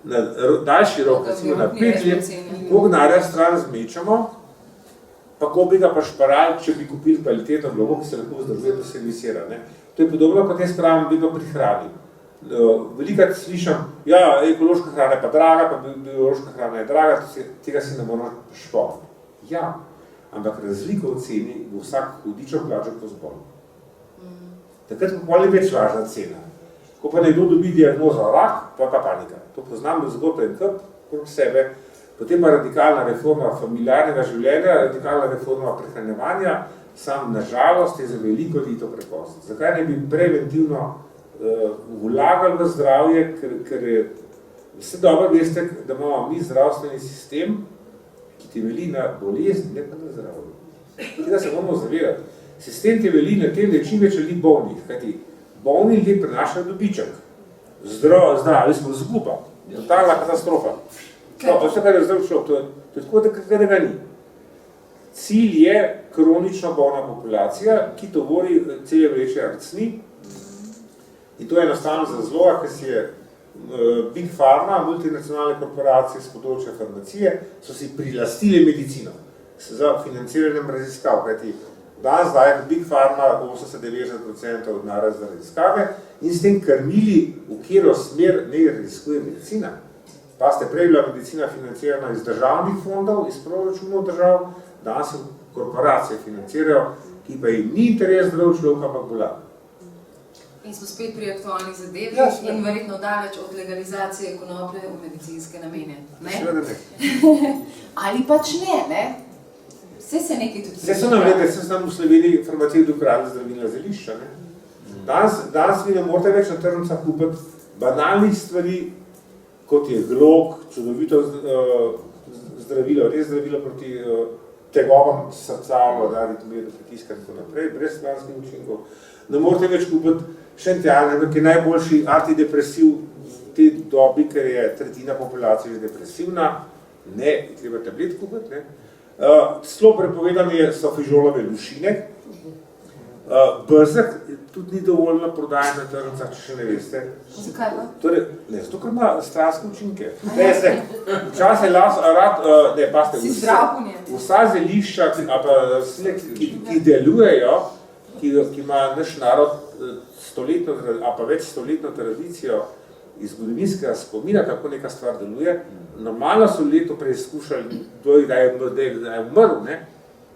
na daljši rok, recimo na 5 let, koliko denarja stran zmečamo, pa koliko bi ga pa šparali, če bi kupili kvalitetno blago, ki se lahko vzdržuje, da servisira. To je podobno, kot jaz pravim, bi ga prihrani. Velikrat slišam, ekološka hrana je pa draga, pa biološka hrana je draga, tega si ne moramo špomniti. Ja, ampak razliko v ceni bo vsak hudičev plačal po zboru. Takrat pa ni več važna cena. Ko pa nekdo dobi diagnozo rak, pa panika. To poznam zgodbo en kup krog sebe, potem pa radikalna reforma familiarnega življenja, radikalna reforma prehranjevanja, sam na žalost je za veliko ljudi to prepozno. Zakaj ne bi preventivno vlagali v zdravje, ker je vse dobro veste, da imamo mi zdravstveni sistem, ki temelji na bolezni, ne pa na zdravju. Tega se moramo zavedati. Sistem temelji na tem, da je čim več ljudi bolnih, kajti bolni ljudje prinašajo dobiček. Zdravi smo zguba, totalna katastrofa. Vse, kar je zdrav šlo, to je tako, da ga ni. Cilj je kronično bolna populacija, ki tovori cele vreče arcni. In to je enostavno za zloga, ker si je Big Pharma, multinacionalne korporacije z področja farmacije, so si prilastili medicino za financiranjem raziskav, kajti danes daje Big Pharma 80-90% denarja za raziskave in s tem krmili, v katero smer ne raziskuje medicina. Pa ste prej bila medicina financirana iz državnih fondov, iz proračunov držav, danes se korporacije financirajo, ki pa jim ni interes zdrav človek, ampak bolan. In smo spet pri aktualnih zadevi in verjetno daleč od legalizacije konoplje v medicinske namene. Seveda ne. Ali pač ne? Vse se nekaj tudi... Vse so nam vedeli, se nam v Sloveniji farmacije dokradili zdravila zelišča. Danes vi ne morate več na tržnicah kupiti banalnih stvari, kot je glog, čudovito zdravilo, res zdravilo proti tegobam srca, aritmije, pritiska in tako naprej, brez stranskih učinkov. Ne morate več kupiti šentjane, ki je najboljši antidepresiv v tej dobi, ker je tretjina populacije že depresivna. Ne, treba tablet kupiti. Celo prepovedane so fižolove lušine. Brzek tudi ni dovoljno prodaja na tržnicah, če še ne veste. Zakaj pa? Torej, ne, zato, ker ima stranske učinke. Včasih je rad, vsa zelišča, ki delujejo, ki ima naš narod stoletno, a pa več stoletno tradicijo iz zgodovinskega spomina, kako neka stvar deluje, normalno so leto preizkušali, da je umrl,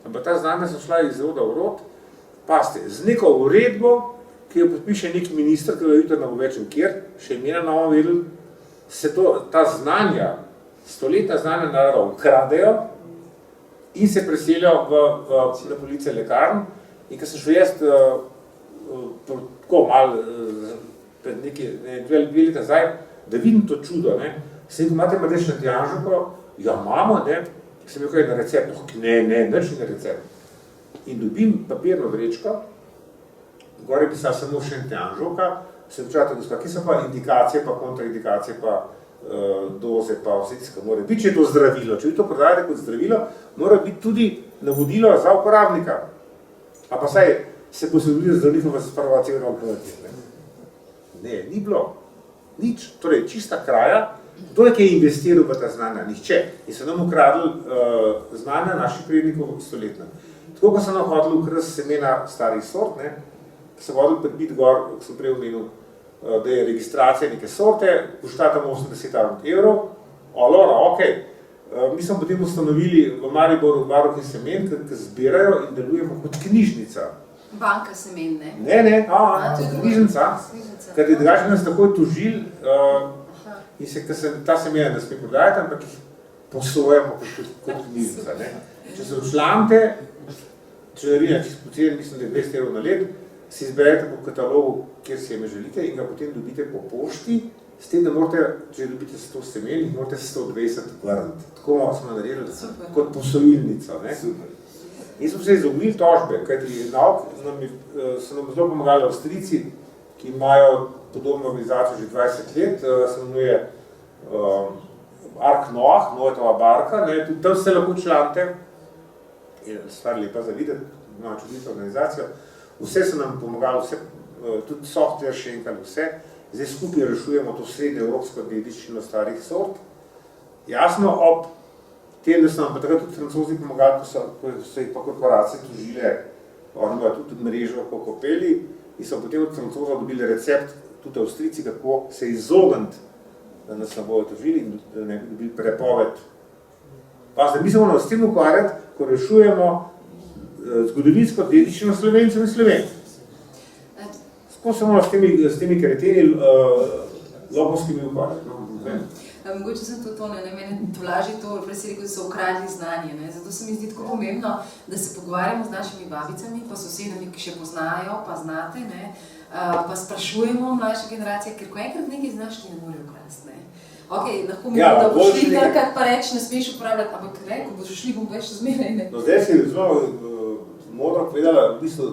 ampak ta znanja so šla iz roda v rod. Paste, z neko uredbo, ki jo podpiše nek minister, ki jo jutri ne bo več nikjer, še imena ne bomo vedeli, se ta znanja, stoletna znanja naroda ukradejo in se preselijo na police lekarn. In ko sem šel jaz tako malo pred dve leti nazaj, da vidim to čudo, sem rekel, imate mrdeč na Tjanžuko? Ja, imamo, sem rekel, na recept, ne, nič na recept. In dobim papirno vrečko, gore pisal samo šentjanžovka, se včate, gospod, kje so pa indikacije, pa kontraindikacije, pa doze, pa vse tiska mora biti, če je to zdravilo. Če vi to prodajate kot zdravilo, mora biti tudi navodilo za uporabnika. A pa saj se posebili zdravnikom v farmacijo na uporabnika. Ne, ni bilo. Nič. Torej, čista kraja. Kdo je kaj investiral v ta znanja? Nihče. In so nam ukradli znanja naših prednikov stoletna. Tako pa so nam hodili ukras semena starih sort, ki so hodili predbiti gor, ko sem prej omenil, da je registracija neke sorte, košta tam 80 evrov, alora, okej. Mi smo potem ustanovili v Mariboru varuhe semen, ki zbirajo in delujemo kot knjižnica. Banka semen, ne? Ne, knjižnica, ker je drugače nas takoj tožil in se ta semena ne sme prodajati, ampak jih posojamo kot knjižnica. Če se odšlamte, čelarina, če spoceli, mislim, da je 200 evrov na let, si izberete po katalogu, kjer seme želite in ga potem dobite po pošti, s tem, da morate, če dobite 100 semen, jih morate 120 vrniti. Tako smo naredili kot posojilnico. In smo se izognili tožbe, kajti so nam zelo pomagali Avstrijci, ki imajo podobno organizacijo že 20 let, se imenuje Ark Noah, Noetova barka, tudi tam se lahko člante, je stvar lepa za videti, imamo čudito organizacijo. Vse so nam pomagali, tudi software še enkrat vse. Zdaj skupaj rešujemo to srednje evropsko dediščino starih sort. Jasno, ob tem, da so nam pa takrat tudi francozi pomagali, ko so jih pa korporacije tožile, oni imajo tudi mrežo kokopeli in so potem od francozov dobili recept, tudi Avstrijci, kako se izogniti, da nas ne bojo tožili in da ne bi dobili prepoved. Pa zdaj mi se moramo s tem ukvarjati, ko rešujemo zgodovinsko dediščino Slovencev in Slovenk. Tako se moramo s temi kreteni lopovskimi ukvarjati. Mogoče sem tudi to, mene tolaži to, prej si rekel, da so ukradli znanje. Zato se mi zdi tako pomembno, da se pogovarjamo z našimi babicami, pa sosedami, ki še poznajo, pa znate, pa sprašujemo mlajše generacije, ker ko enkrat nekaj znaš, ti ne morejo ukrasti. Lahko mi da boš šli trkati, pa reči, ne smeš uporabljati, ampak ko boš šli, bom več zmeraj. Zdaj si zelo modro povedala, v bistvu,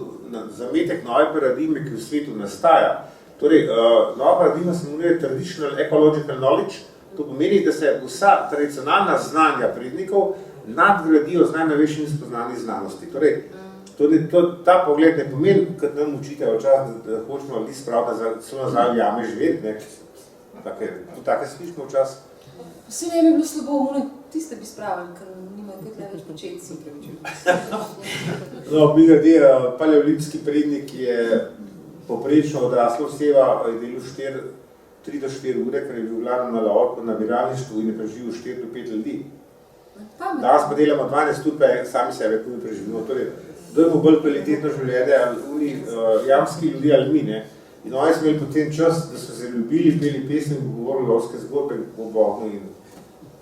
zametek nove paradigme, ki v svetu nastaja. Torej, nova paradigma se imenuje traditional ecological knowledge. To pomeni, da se vsa tradicionalna znanja prednikov nadgradijo z najnovejšimi spoznanji znanosti. Torej, ta pogled ne pomeni, kad nam učite včasih, da hočemo ali spraviti, da so nazaj jame živeti, tudi take slišimo včasih. Vse ne bi bilo slabo, tiste bi spravili, ker nimajo kaj več početi, se upravičujem. No, mimogrede, paleolitski prednik je poprečno odrasla oseba, je delal 3 do 4 ure, ker je bil glavno na nabiralništvu in je preživel 4 do 5 ljudi. Danes pa delamo 12 ur, pa sami sebe tudi preživimo. Torej, dojmo bolj kvalitetno življenje, ali jamski ljudi ali mi, ne. In oni smo imeli potem čas, da so se ljubili, peli pesmi in govorili lovske zgodbe o Bogu in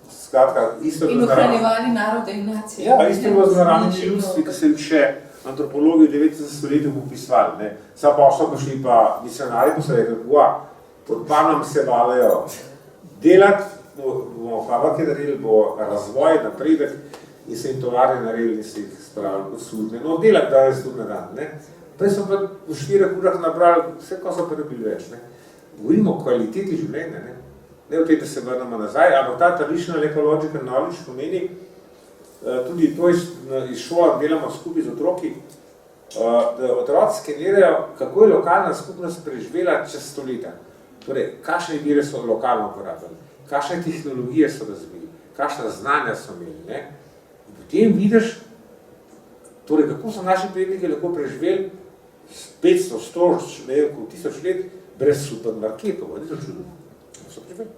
skratka, isto in ohranjevali narode in nacije. Ja, isto je bilo z naravnimi ljudstvi, ki so jih še antropologi v 19. stoletju popisvali, ne. Sam pa so prišli pa misionari, pa so rekli, pod panom se valejo delati, bomo fabrike naredili, bo razvoj, napredek in se jim tovarne naredili in se jih spravili kot služne. No, delati danes tudi na dan, ne. Prej so pa v 4 urah nabrali vse, ko so pa dobili več, ne. Govorimo o kvaliteti življenja, ne. Ne o tem, da se vrnemo nazaj, ampak ta traditional ecological knowledge pomeni, tudi to iz šola delamo skupaj z otroki, da otroci skenirajo, kako je lokalna skupnost preživela čez stoletja. Torej, kakšne vire so lokalno uporabljali, kakšne tehnologije so razvili, kakšna znanja so imeli, ne. In potem vidiš, torej, kako so naši predniki lahko preživeli 500, 100, ne vem, 1000 let brez supermarketov, ni to čudno. So preživeli.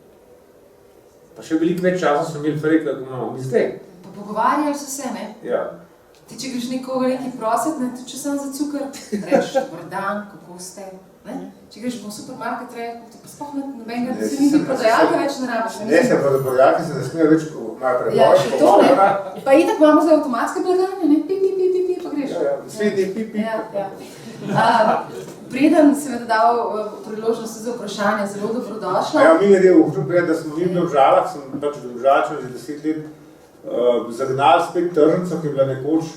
Pa še veliko več časa so imeli prej, kako imamo mi zdaj. Pa pogovarjali so se, ne? Ja. Ti, če greš nekoga nekaj prosit, ne, tudi če sem za cukor, reš, dober dan, kako ste, ne? Če greš v supermarket, to pa sploh nobenega, da se niti prodajalka več ne rabiš. Ne, se prodajalke se ne smejo več malo pregovoriti. Ja, še to, ne? Pa itak imamo zdaj avtomatske blagajne, ne? Pi, pa greš. Ja, slednji pi. Preden seveda dal priložnost za vprašanje, zelo dobrodošla. Ja, mi glede hočem povedati, da smo mi v Domžalah, sem pač v Domžalčev že 10 let, zagnali spet tržnico, ki je bila nekoč,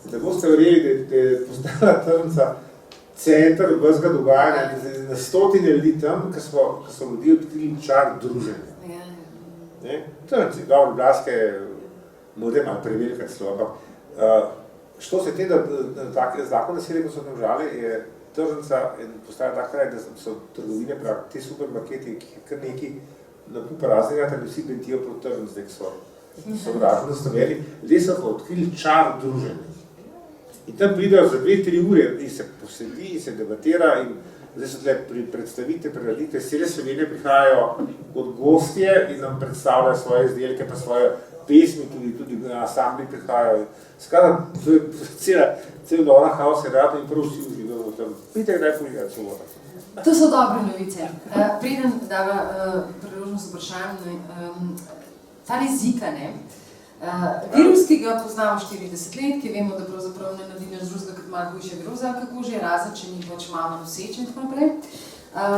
da boste verjeli, da je postala tržnica center vsega dogajanja, na stotine ljudi tam, ki so ljudi odkrili čar druženja. Tržnici, dobro, Ljubljanske mode malo prevelika celo, ampak što se tem, da zakon naselje, ko so Domžale, je tržnica postaja tak kraj, da so trgovine, te supermarketi, ki kar neki nakupa raznega, ali vsi bentijo proti tržnici, ki so vražno nastavili, ljudje so pa odkrili čar druženja. In tam pridejo za 2-3 ure in se posedi, in se debatira in zdaj so tle predstavite, preradite, cele Slovenije prihajajo kot gostje in nam predstavljajo svoje izdelke, pa svoje pesmi, tudi ansambli prihajajo. Skratka, to je cel Dona House je rad in prav vsi uživamo tam. Pite, kdaj pogledati sobota. To so dobre novice. Preden dava priložnost vprašanje, ta jezika, ne? Virus, ki ga poznamo 40 let, ki vemo, da pravzaprav ne naredi nič drugega, kot malo hujše virusa, kako že razen, če ni pač mama noseče in tako naprej.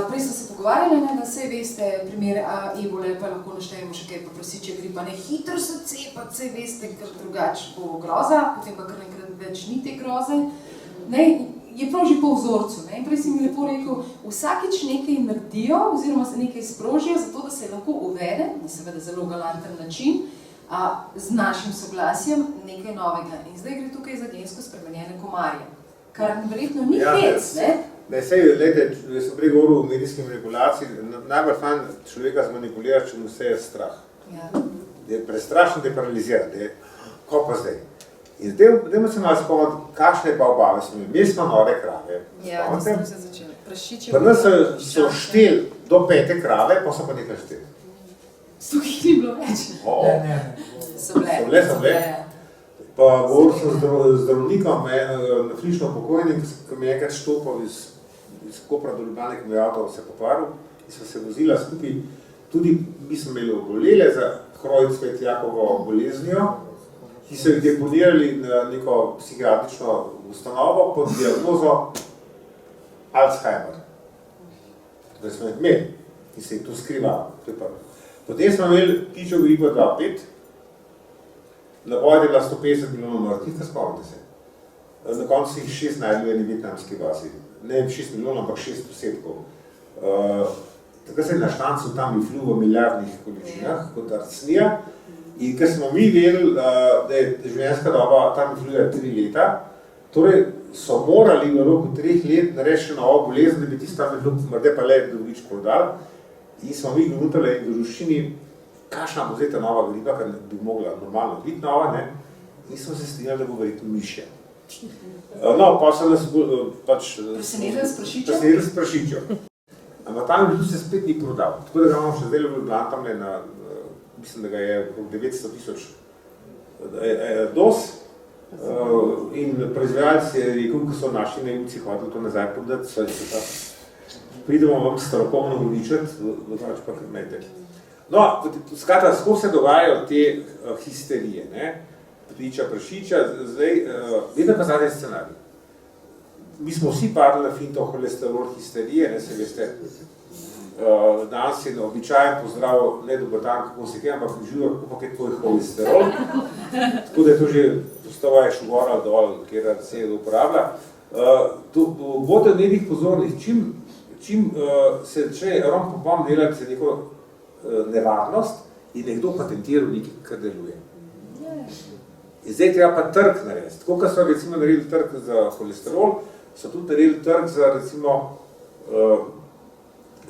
Prej so se pogovarjali, da saj veste, primer ebole, pa lahko naštejemo še kaj, pa prosiče gripa, ne hitro se cepati, saj veste, ker drugače bo groza, potem pa kar nekrat več ni te groze. Ne, je prav že po vzorcu, ne, prej si mi lepo rekel, vsakič nekaj naredijo, oziroma se nekaj sprožijo, zato da se lahko uvede, na seveda zelo galanten način, z našim soglasjem nekaj novega. In zdaj gre tukaj za gensko spremenjene komarje, kar verjetno ni hec, ne? Ne, sej, gledajte, jaz sem prej govoril o medijski manipulaciji, najbolj fajn človeka zmanipuliraš, če mu vse je strah. Ja. Da je prestrašen, da je paraliziran, da je, ko pa zdaj. In zdaj se malo spomniti, kakšne pa obave smo imeli. Imeli smo nore krave. Ja, to smo se začeli. Prašiče. Pa nas so šteli do 5. krave, pa so pa nekaj šteli. Tukaj ni bilo več. Ne. So bile. Pa govoril sem z zdravnikom, frišno pokojnik, ki mi je enkrat štopal iz Kopra do Ljubljane, ki mi je avto se pokvaril in smo se vozila skupaj. Tudi mi smo imeli obolele za Creutzfeldt-Jakovo boleznijo, ki so jih deponirali na neko psihiatrično ustanovo pod diagnozo Alzheimer. Da smo jih imeli in se jih to skrivalo. Potem smo imeli ptičjo gripo 2.5, na vojni je bila 150 milijonov mrtvih, kaj spomnite se. Na koncu si jih 6 najdli v eni vietnamski vasi. Ne 6 milijonov, ampak 6 posebkov. Takrat se je na štancu tam flu v milijardnih količinah, kot arsenija. In ker smo mi vedeli, da je življenjska doba tam fluja 3 leta, torej so morali v roku 3 let narediti novo bolezen, da bi tisto tam morda pa le drugič prodali. In smo mi glutali in v ruščini kakšna bo zdaj ta nova gripa, ker bi mogla normalno biti nova, ne, nismo se strinjali, da bo verjetno mišja. No, pa so nas pač Presenetili s prašičjo. Ampak tam se spet ni prodal. Tako da ga imamo še zdaj v Ljubljani tamle na, mislim, da ga je 900.000 doz. In proizvajalec je rekel, ko so naši naivci hodili to nazaj prodati, pridemo vam strokovno vodičati, pač pa kmete. No, skratka, skozi se dogajajo te histerije, ne? Ptiča, prašiča, zdaj, vedno pa zadnji scenarij. Mi smo vsi padli na finto holesterol histerije, ne se veste, danes je običajen pozdrav, ne dober dan, kako se kaj, ampak uživa, kako je tvoj holesterol, tako da je to že postavaješ v gor ali dol, kjer se je uporablja. Bote nekih pozornih, čim se začne rom popom delati za neko nevarnost in nekdo patentiral nekaj, kar deluje. In zdaj treba pa trg narediti. Tako, kot so recimo naredili trg za holesterol, so tudi naredili trg za recimo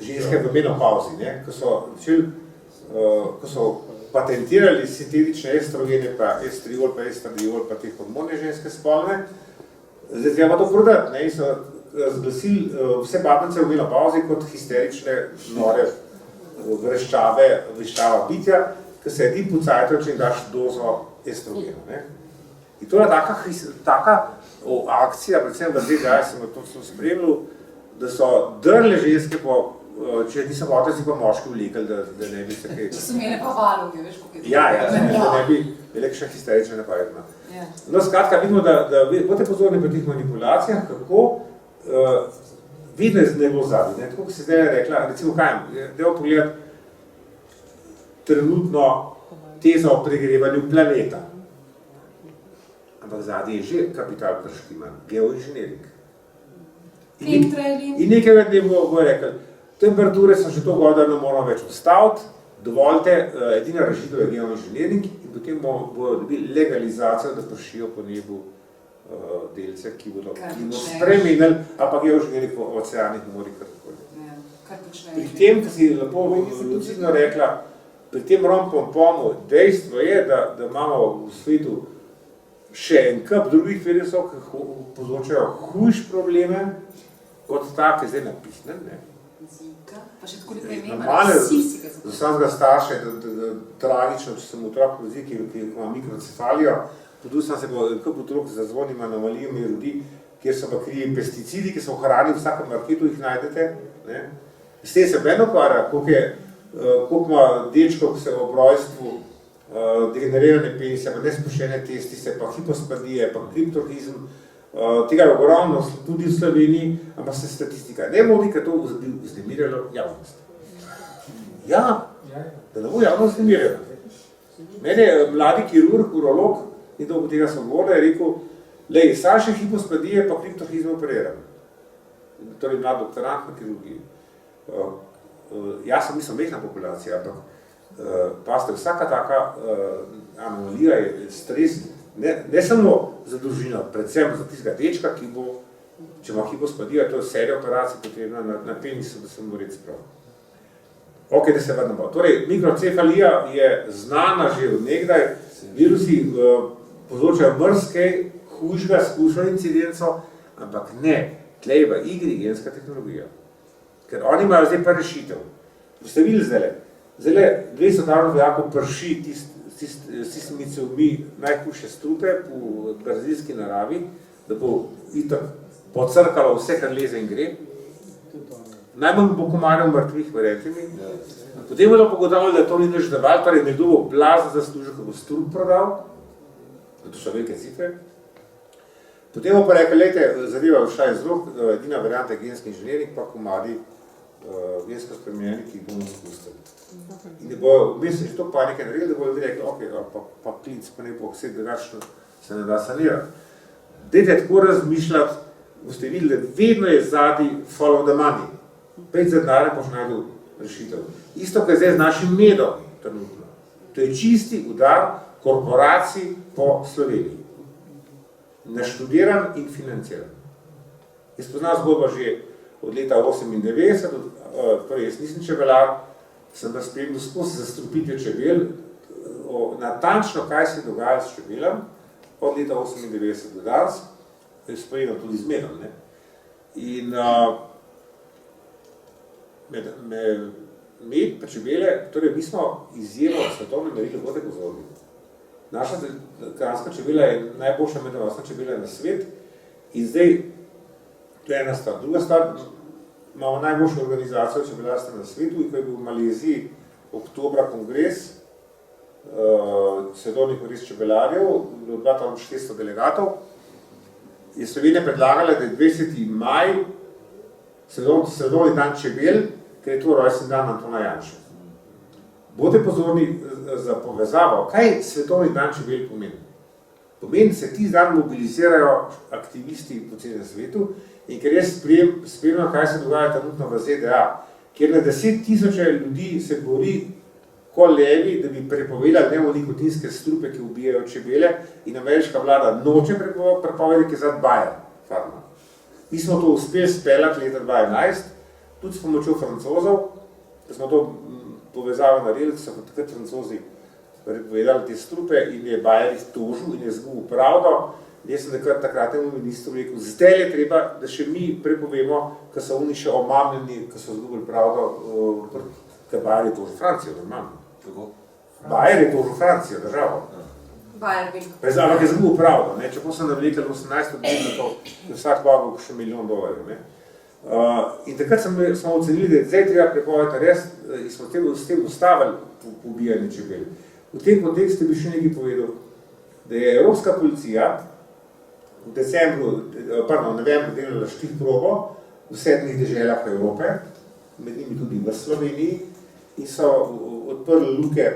ženske v menopauzi, ne? Ko so patentirali sintetične estrogene, pa estriol, pa estradiol, pa te hormone ženske spolne, zdaj treba to prodati, ne? In so razglasili vse babnice v menopauzi kot histerične, nore, vreščava bitja, ki se edin pucajte, če jim daš dozo estrogenu, ne? In to je taka akcija, predvsem v ZDA, sem to spremljal, da so drle ženske po, če niso hote, si pa moški vlekali, da ne bi se kaj... Če so imeli pa valoge, veš, kako je to. Ja, da ne bi bile kakšna histerična napajetna. No, skratka, vidimo, da boste pozorni pri teh manipulacijah, kako vidno je nebo zadnji, ne? Tako, ko si zdaj rekla, recimo kaj, dajmo pogledati trenutno tezo o pregrevanju planeta. Ampak zadnji je že kapital prškiman, geoinženiring. In nekaj ne bo rekel, temperature so že to gore, da ne moramo več ustaviti, dovolite, edina rešitev je geoinženiring in potem bodo dobili legalizacijo, da pršijo po nebu delce, ki bodo spremenili, ampak geoinženiring po oceanih mori karkoli. Pri tem, ki si lepo lucidno rekla, pri tem rom-pom-pomovu dejstvo je, da imamo v svetu še en kup drugih virusov, ki povzročajo hujš probleme, kot ta, ki je zdaj napisnen. Zika, pa še koliko je imena, vsi si ga za samega starša je tragično, če sem otrok v ziki, ki ima mikrocefalijo, podul sem se po kup otrok z zazvonimi anomalijami rodi, kjer so pa krivi pesticidi, ki so v hrani, v vsakem marketu jih najdete. S tem se meni ukvarja, koliko ima dečkov, ki se ob rojstvu degenerirane penise, pa nespoščene testise, pa hipospadije, pa kriptorhizm, tega je ogromno tudi v Sloveniji, ampak se statistika ne modi, ker to vznemirjalo javnost. Ja, da ne bo javnost vznemirjala. Mene je mladi kirurg, urolog, in dolgo tega Svoboda je rekel, lej, sam še hipospadije, pa kriptorhizm operiram. Torej mlad doktorant na kirurgiji. Jaz sem mislim mehna populacija, ampak paste, vsaka taka anomalija je stres, ne samo za družino, predvsem za tistega dečka, ki bo, če ima hipospadija, to je serija operacij potrebna na penisu, da se mu red sprav. Ok, da se vrnemo. Torej, mikrocefalija je znana že od nekdaj, virusi povzročajo mrzkej, hujšega, skušno incidenco, ampak ne, tle je v igri genska tehnologija. Ker oni imajo zdaj pa rešitev. Boste videli zdajle 200 narodov vojakov prši s tistimi cevmi najhujše strupe v brazilski naravi, da bo itak pocrkalo vse, kar leze in gre. Najmanj bo komarjev mrtvih, verjete mi. Potem bodo pogledali, da to ni nič dovolj, torej nekdo bo blazno zaslužil, ko bo strup prodal, to so velike cifre. Potem bo pa rekel, lejte, zadeva šla iz rok, edina varianta je genski inženiring, pa komadi gensko spremenjeni, ki jih bomo spustili. In da bojo, mislim, že to panike naredili, da bojo rekli, ok, pa klinc, pa ne bo vse drugačno se ne da sanirati. Dajte tako razmišljati, boste videli, da vedno je zadnji follow the money. Pet za denarja pa še najdu rešitev. Isto, kaj zdaj z našim medom trenutno. To je čisti udar korporacij po Sloveniji. Naštudiran in financiran. Jaz poznam zgodbo že od leta 98, torej jaz nisem čebelar, sem ga spremljal skozi zastrupitve čebel, natančno, kaj se dogaja s čebelami, od leta 1998 do danes, spremljal tudi zmerom. In med pa čebele, torej mi smo izjemno svetovno merilo dogodek vzorni. Naša kranjska čebela je najboljša medonosna čebela na svet in zdaj, to je ena stvar. Druga stvar, imamo najboljšo organizacijo čebelarstva na svetu in ko je bil v Maleziji oktobra kongres svetovnih kongres čebelarjev, do 2400 delegatov, je Slovenija predlagala, da je 20. maj svetovni dan čebel, ker je to rojstni dan Antona Janše. Bodite pozorni za povezavo, kaj svetovni dan čebel pomeni. Pomeni, se ti dan mobilizirajo aktivisti po celem svetu in ker jaz spremljam, kaj se dogaja trenutno v ZDA, kjer na 10.000 ljudi se bori kot levi, da bi prepovedali neonikotinske strupe, ki ubijajo čebele in ameriška vlada noče prepovedati, ki je za Bayer farma. Mi smo to uspeli speljati leta 2011, tudi s pomočjo Francozov, da smo to povezavo naredili, so takrat Francozi prepovedali te strupe in je Bayer jih tožil in je izgubil pravdo. Jaz sem takratnemu ministru rekel, zdaj je treba, da še mi prepovemo, ker so oni še omamljeni, ker so izgubili pravdo, ker Bayer je tožil Francijo, normalno. Bayer je tožil Francijo, državo. Ampak je izgubil pravdo, čeprav sem navlekel 18 dni, to je vsak vagal še $1 milijon. In takrat smo ocenili, da je zdaj treba prepovedati res in smo s tem ustavili pobijanje čebel. V tem kontekstu bi še nekaj povedal, da je Evropska policija v novembru delala štihprobo v 7 deželah Evrope, med njimi tudi v Sloveniji, in so odprli luke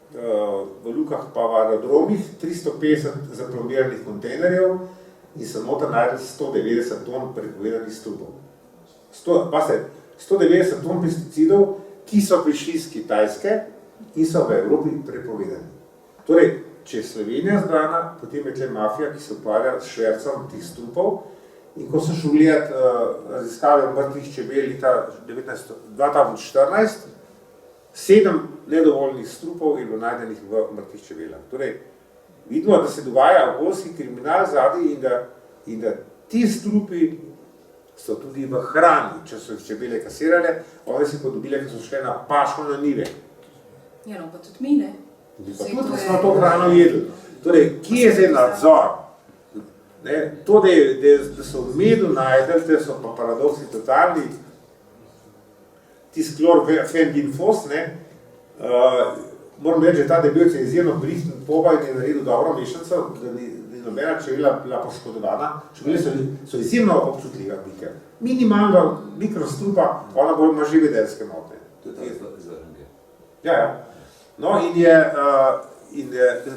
v lukah pa v aerodromih, 350 zaplomiranih kontejnerjev in so noter najdli 190 ton prepovedanih strupov. 190 ton pesticidov, ki so prišli iz Kitajske in so v Evropi prepovedani. Torej, če je Slovenija zbrana, potem je tle mafija, ki se ukvarja s švercom tih strupov. In ko so šli gledati raziskave mrtvih čebel leta 2014, 7 nedovoljnih strupov je bilo najdenih v mrtvih čebelah. Torej, vidimo, da se dogaja okoljski kriminal zadaj in da ti strupi so tudi v hrani, če so jih čebele kasirale, one si podobile, ker so šle na pašo na njive. Ja, no, pa tudi mi, ne? Pa tudi smo to hrano jedli. Torej, kje je zdaj nadzor? To, da so v medu najdeli, da so pa paradoksi totalni, tisti klorfenbinfos, moram reči, da ta debelc je izjemno brihten poba in je naredil dobro mešanico, da ni nobena čebela bila poškodovana. Čebele so izjemno občutljive bitke. Minimalno mikrostrupa, ona bolj ima že vedenske motnje. Ja. No in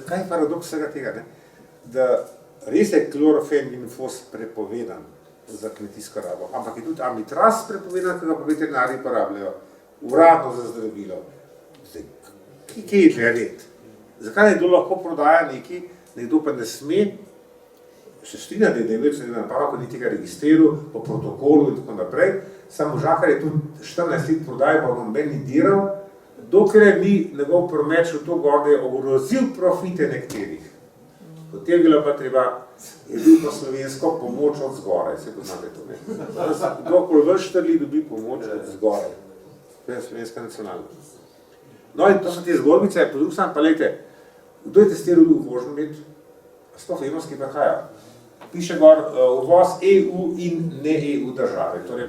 kaj je paradoks vsega tega, da res je klorfenbinfos prepovedan za kmetijsko rabo, ampak je tudi amitraz prepovedan, ki ga pa veterinarji porabljajo, uradno za zdravilo. Kje je tle red? Zakaj nekdo lahko prodaja nekaj, nekdo pa ne sme, še strinja, da je več napako, ni tega registriral, po protokolu in tako naprej, samo Žahar je tudi 14 let prodaj, pa noben ni diral, dokler ni njegov promet šel to gor, da je ogrozil profite nekaterih. Potem je bilo pa treba, je bil pa slovensko pomoč od zgoraj, se poznate to, ne? Dokoli v Štrli dobi pomoč od zgoraj. To je slovenska nacionalna. No in to so te zgodbice, po drugi strani pa lejte, kdo je testiral uvožen med? Sploh vemo, s kje prihaja. Piše gor uvoz EU in ne EU države, torej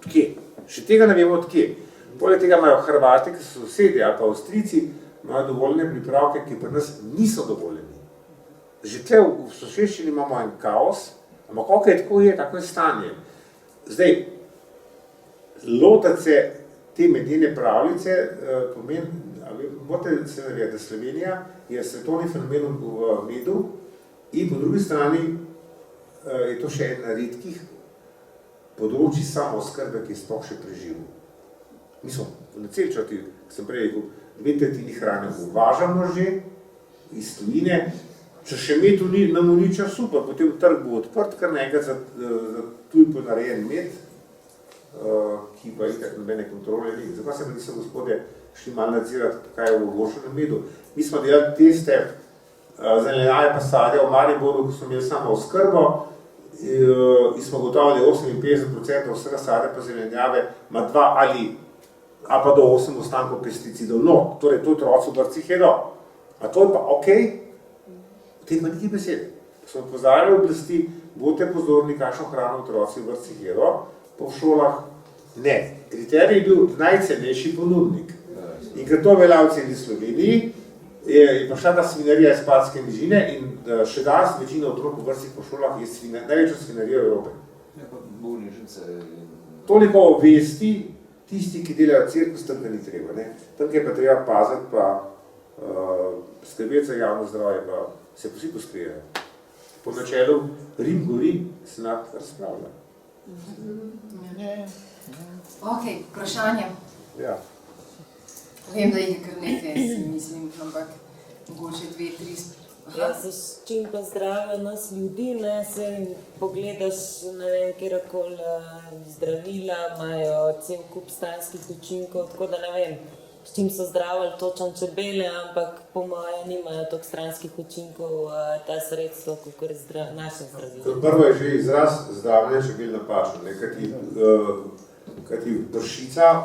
kje? Še tega ne vemo od kje. Poleg tega imajo Hrvati, ki so sosedje, ali pa Avstrijci, imajo dovoljene pripravke, ki pri nas niso dovoljeni. Že tle v soseščini imamo en kaos, ampak kako je, tako je stanje. Zdaj, lotati se te medene pravljice pomeni, morate se narediti, da Slovenija je svetovni fenomen v medu in po drugi strani je to še ena redkih področji samooskrbe, ki je sploh še preživel. Mi smo na cel črti, sem prej rekel, 2/3 hrane uvažamo že iz tujine, če še med nam uniča super, potem trg bo odprt, kar nekaj za tuj ponarejen med, ki pa itak nobene kontrole ni. Zakaj se pa niso gospodje šli malo nadzirati, kaj je v Vošenem medu? Mi smo delali teste zelenjave pa sadja v Mariboru, ko smo imeli samo oskrbo in smo gotovili, da 58% vsega sadja pa zelenjave ima 2 ali pa do 8 ostankov pesticidov. No, torej to otroci v vrtcih jedo. A to je pa okej? O tem pa niti besede. Smo opozarjali oblasti, bodite pozorni, kakšno hrano otroci v vrtcih jedo, pa v šolah ne. Kriterij je bil najcenejši ponudnik. In ker to velja v celi Sloveniji, je prišla ta svinarija iz Padske nižine in še danes večina otrok v vrtcih po šolah je največja svinarija v Evropi. Toliko obvesti, tisti, ki delajo cirkus, tam ga ni treba. Tam je pa treba paziti, pa skrbeti za javno zdravje, pa se vsi poskrijejo. Po načelu Rim gori, senat razpravlja. Ok, vprašanje. Ja. Vem, da jih je kar nekaj, si mislim, ampak mogoče 2, 3. Ja, se s čim pa zdravijo nas ljudi, ne, se pogledaš, ne vem, kjerkoli zdravila, imajo cel kup stranskih učinkov, tako da ne vem, s čim so zdravili točno čebele, ampak po moje nimajo toliko stranskih učinkov ta sredstva, kot naše zdravila. Prvo je že izraz zdravljenja čebel napačen, kajti pršica,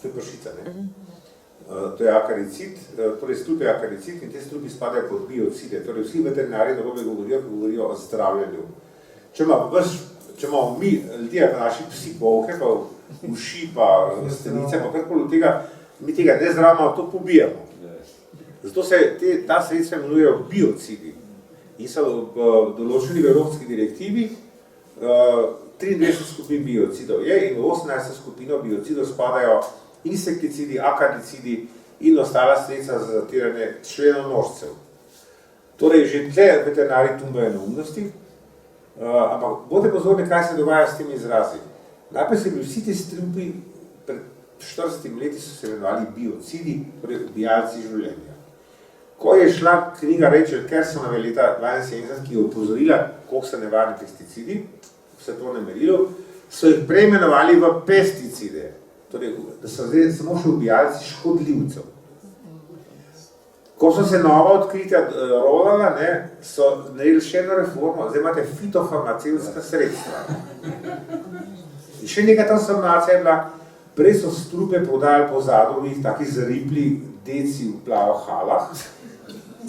to je pršica, ne? To je akaricid, torej strup je akaricid in te strupi spadajo pod biocide, torej vsi veterinari narobe govorijo o zdravljenju. Če imamo mi ljudje, pa naši psi bolke, pa uši, pa stenice, pa karkoli od tega, mi tega ne zdravimo, to pobijamo. Zato se ta sredstva imenujejo biocidi in so v določeni evropski direktivi 23 skupin biocidov je in v 18 skupino biocidov spadajo insekticidi, akaricidi in ostala sredstva za zatiranje členonožcev. Torej, že tle veterinari tumbajo neumnosti, ampak bodite pozorni, kaj se dogaja s temi izrazi. Najprej so bili vsi ti strupi, pred 40 leti so se imenovali biocidi, torej ubijalci življenja. Ko je šla knjiga Rachel Kersonove leta 1972, ki je opozorila, koliko so nevarni pesticidi, vse to ne merilo, so jih preimenovali v pesticide. Torej, da so zdaj samo še ubijalci škodljivcev. Ko so se nova odkritja rodala, so naredili še eno reformo, zdaj imate fitofarmacevtska sredstva. In še nekaj transformacija je bila, prej so strupe prodajali po zadovih, taki zaripli deci v plavo halah,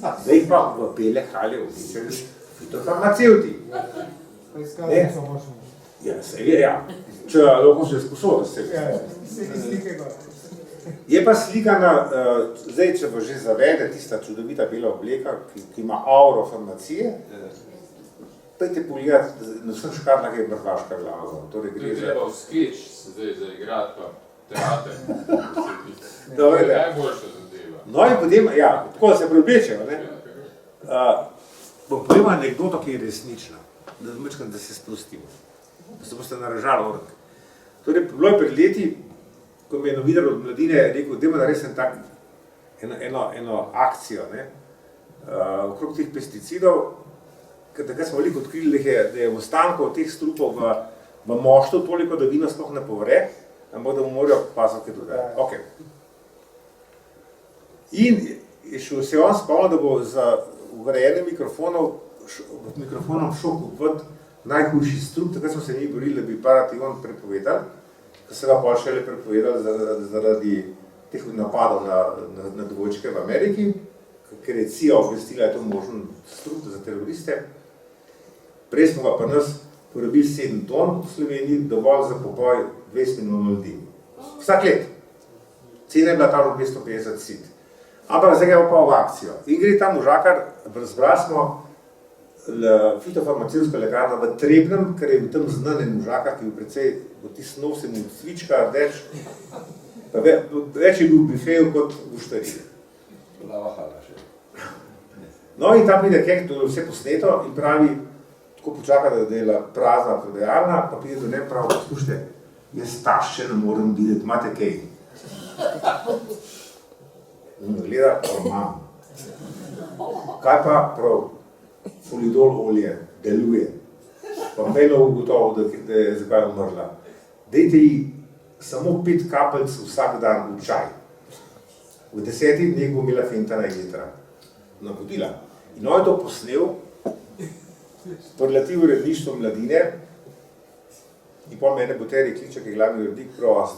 zdaj pa v bele halje običali fitofarmacevti. Ja, se je, ja. Če lahko se sposoda se je pa slikana, zdaj, če bo že zavede tista čudovita bela obleka, ki ima auro farmacije, pojte pogledati, na vsem škarlah je mrtvaška glava. Torej gre za... Treba v skeč zdaj zaigrati pa teater. To je najboljša zadeva. No in potem, ja, tako da se preoblečejo, ne? Bom povedal anekdoto, ki je resnična, da se sprostimo. Da se boste naražali ork. Torej, bilo je pred leti, ko mi je novinar od mladine rekel, dajmo narediti eno akcijo okrog teh pesticidov, ker takrat smo veliko odkrili, da je v ostankov teh strupov v moštu toliko, da vino sploh ne povre, ampak da mu morajo pasovke dodati. Okay. In se je on spomnil, da bo za vgrajenim mikrofonom šel kupiti najhujši strup, takrat smo se mi borili, da bi paratigon prepovedali, ker se ga pa šele prepovedali zaradi teh napadov na dvojčke v Ameriki, ker je CIA obvestila, da je to možen strup za teroriste. Prej smo ga pa nas porabili 7 ton v Sloveniji, dovolj za poboj 200 milijonov ljudi. Vsak let. Cena je bila tam 250 sit. Ampak zdaj gremo pa v akcijo. In gre tam možakar, razbrali smo fitofarmacevtsko lekarno v Trebnem, ker je bil tam znanen možakar, ki je bil precej, bo ti snov se mu cvička, rdeč, pa več je bil v bifeju kot v štariji. Plava hala še. No in tam pride kek, to je vse posneto in pravi, tako počaka, da dela prazna prodajalna, pa pride do ne prav, poslušajte, jaz tašče ne morem videti, imate kaj? In gleda, imam. Kaj pa prav? Folidol olje deluje. Pa pejno ugotovil, da je zakaj umrla. dajte ji samo 5 kapljic vsak dan v čaj. V 10 dneh bo imela fentana jetra. Navodila. In on je to posnel, podletil uredništvo Mladine, in pol mene Boteri kliče, ki je glavni urednik, prav,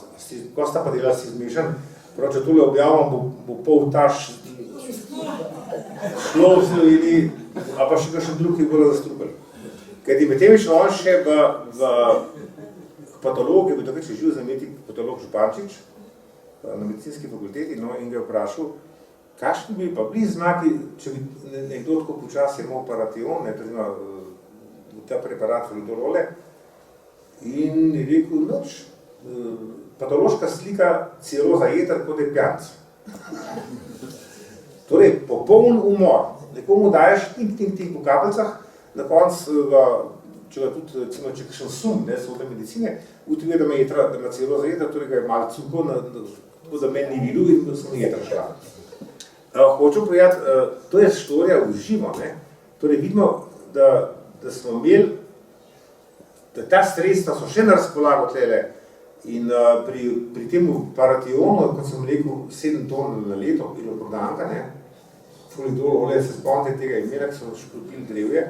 ko sta pa delala, si zmešan, prav, če tole objavljam, bo pol taš šlo v Sloveniji, a pa še kakšen drug, ki bo zastrupili. Kajti medtem je šel on še v patolog, je bil takrat še živ zametnik patolog Župančič na medicinski fakulteti, no, in ga je vprašal, kakšni bi pa bili znaki, če bi nekdo tako počasi imel paration, ta preparat Fridolole, in je rekel, noč, patološka slika ciroza jeter, kot je pijanc. Torej, popoln umor. Nekomu daješ ting po kapljicah, na koncu, če ga tudi, recimo, če kakšen sum, sodne medicine, utrije, da ima ciroza jeter, torej ga je malo cukor, tako da meni ni videl in da sem jeter šla. Hočem povedati, to je štorija v živo, ne? Torej vidimo, da smo imeli, da ta sredstva so še na razpolago tlele in pri tem parationu, kot sem rekel, 7 ton na leto, bilo prodanka, ne? Folidol, se spomnite tega imena, ki so škropili drevje,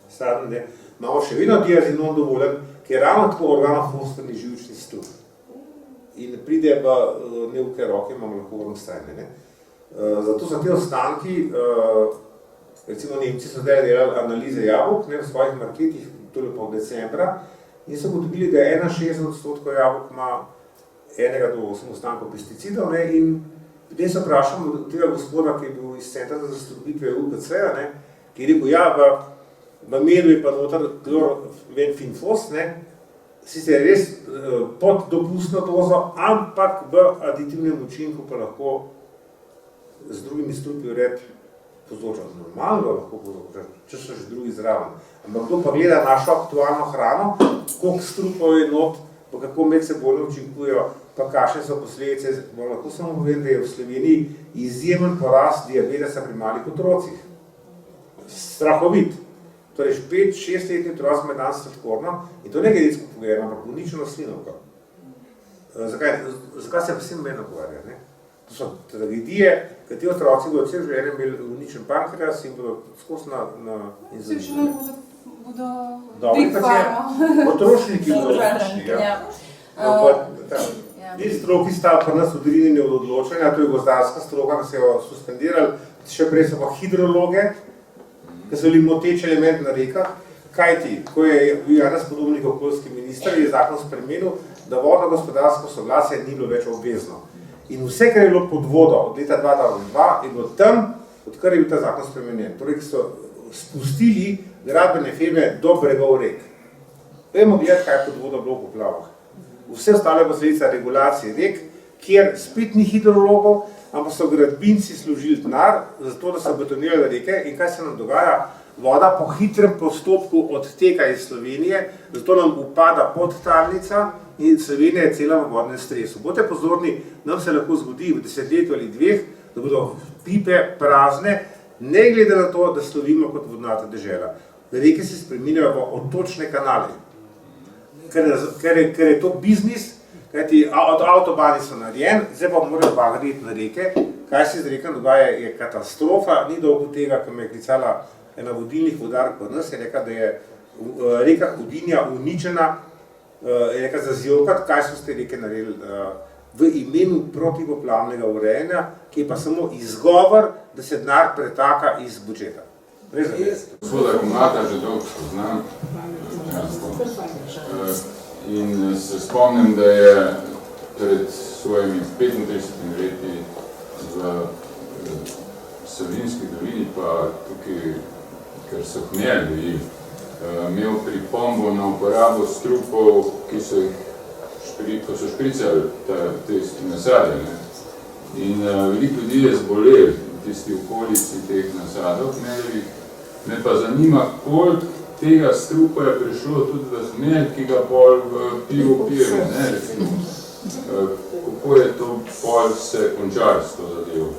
sadne, imamo še vedno diazinon dovoljen, ki je ravno tako organofosforni živčni strup. In pride v neuke roke, imamo lahko vrnostajne, ne? Zato so te ostanki, recimo Nemci so zdaj delali analize jabolk, ne, v svojih marketih, tole pa v decembra, in so ugotovili, da 61% jabolk ima 1 do 8 ostankov pesticidov, ne, in potem se vprašam tega gospoda, ki je bil iz centra za zastrupitve UKC-ja, ne, ki je rekel, ja, v medu je pa noter klorvenfinfos, ne, sicer res pod dopustno dozo, ampak v aditivnem učinku pa lahko z drugimi strupi vred povzroča. Normalno lahko povzroča, če so že drugi zraven. Ampak kdo pa gleda našo aktualno hrano, koliko strupov je not, pa kako medsebojno učinkujejo, pa kakšne so posledice, bom lahko samo povedal, da je v Sloveniji izjemen porast diabetesa pri malih otrocih. Strahovit. Torej 5-6-letni otroci med danes sladkorno, in to ne genetsko pogledano, ampak uničeno slinovko. Zakaj se vsem meni pogovarja, ne? To so tragedije, ker ti otroci bodo cel življenje imeli uničen pankreas in bodo skozi na inzulinu. Bodo big pharma. Potrošniki bodo unični, ja. Ti stroki sta pa nas odrinjeni od odločanja, to je gozdarska stroka, ki se jo suspendirali, še prej so pa hidrologe, ki so bili moteč element na rekah, kajti, ko je Janez Podobnik okoljski minister, je zakon spremenil, da vodno gospodarsko soglasje ni bilo več obvezno. In vse, kar je bilo pod vodo od leta 2002, je bilo tam, odkar je bil ta zakon spremenjen. Torej, ki so spustili gradbene firme do bregov rek. Vemo gledati, kaj je pod vodo bilo v poplavah. Vse ostale posledice regulacije rek, kjer spet ni hidrologov, ampak so gradbinci služili denar, zato da so betonirali reke in kaj se nam dogaja? Voda po hitrem postopku odteka iz Slovenije, zato nam upada podtalnica in Slovenija je cela v vodnem stresu. Bodite pozorni, nam se lahko zgodi v 10 letih ali 2, da bodo pipe prazne, ne glede na to, da slovimo kot vodnata dežela. Reke se spreminjajo v odtočne kanale, ker je to biznis, kajti avtobani so narejen, zdaj pa morajo bagati na reke. Kaj se z rekam dogaja, je katastrofa, ni dolgo tega, ko me je klicala ena vodilnih vodark od nas, je rekla, da je reka Hudinja uničena, je rekla zazivkat, kaj so ste reke naredili v imenu protipoplavnega urejanja, ki je pa samo izgovor, da se denar pretaka iz budžeta. Gospoda Komata že dolgo poznam in se spomnim, da je pred svojimi 35 leti v Savinjski dolini, pa tukaj, ker so hmelj bili, imel pripombo na uporabo strupov, ko so špricali te nasade. In veliko ljudi je zbolel v tisti okolici teh nasadov hmeljevih. Me pa zanima, koliko tega strupa je prišlo tudi v hmelj, ki ga pol v pivo pije, ne, recimo. Kako je to pol se končalo s to zadevo?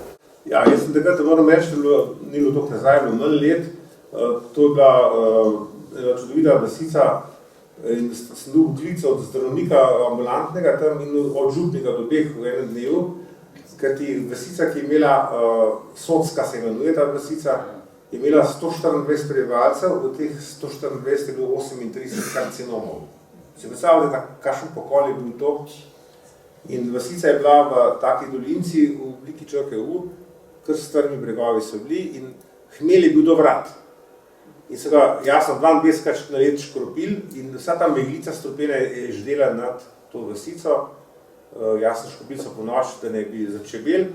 Ja, jaz sem takrat moram reči, da ni bilo toliko nazaj, bilo manj let. To je bila čudovita vasica In sem dobil klic od zdravnika ambulantnega tam in od župnika do obeh v enem dnevu, kajti vasica, ki je imela, Socka se imenuje ta vasica, je imela 124 prebivalcev, od teh 124 je bilo 38 karcinomov. Se predstavljate, kakšen pokol je bil to? In vasica je bila v taki dolinci v obliki črke U, kar strmi bregovi so bili in hmelj je bil do vrat. In so ga, jaz sem 22 na let škropil in vsa ta meglica strupena je ždela nad to vasico. Jaz sem škropil so po noč, da ne bi začebel,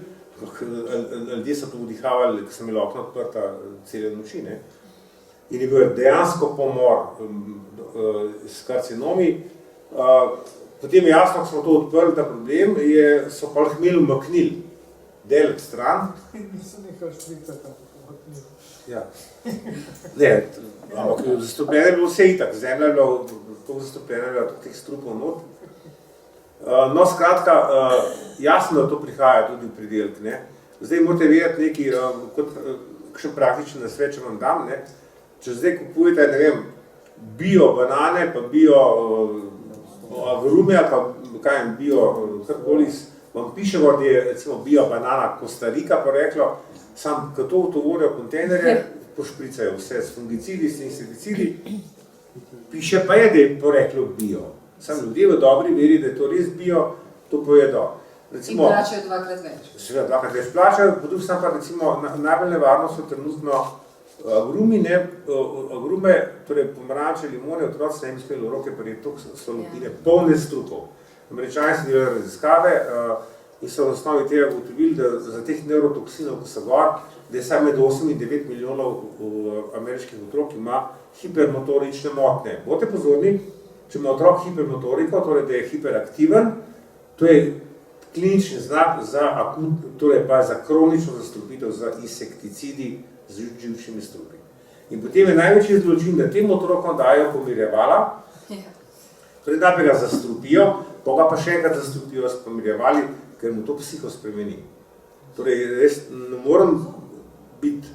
ljudje so to vdihavali, ko sem imel okno odprta cele noči. Ne? In je bil dejansko pomor s karcinomi. Potem je jasno, ko smo to odprli, ta problem, so pa hmelj umaknili del stran. Niso nekaj štricati, umaknili. Ja. Ne, ampak zastrupljeno je bilo vse itak, zemlja je bila tako zastrupljena, da je teh strupov not. No, skratka, jasno, da to prihaja tudi v pridelek, ne. Zdaj morate vedeti nekaj, kot kakšen praktičen nasvet, če vam dam, ne. Če zdaj kupujete, ne vem, bio banane, pa bio agrume, ali pa kaj jim bio, karkoli, vam piše, da je recimo bio banana Kostarika poreklo, sam, ko to utovorijo kontejnerje, pošpricajo vse s fungicidi, s insekticidi, piše pa je, da je poreklo bio. Sam ljudje v dobri veri, da je to res bio, to pojedo. Recimo, in plačajo dvakrat več. Seveda, dvakrat več plačajo, potem sem pa recimo najbolj nevarno so trenutno agrumi, ne, agrume, torej pomaranče, limone, otroci ne bi smeli v roke, pa je to solupine, polne strupov. Američani so delali raziskave in so v osnovi tega ugotovili, da za teh neurotoksinov, ko so gor, da je saj med 8 in 9 milijonov ameriških otrok ima hipermotorične motnje. Bodite pozorni, če ima otrok hipermotoriko, torej da je hiperaktiven, to je klinični znak za torej pa za kronično zastrupitev z insekticidi, z živčnimi strupi. In potem je največji zločin, da tem otrokom dajo pomirjevala, torej najprej ga zastrupijo, pa ga pa še enkrat zastrupijo s pomirjevali, ker mu to psiho spremeni. Torej, res ne morem biti,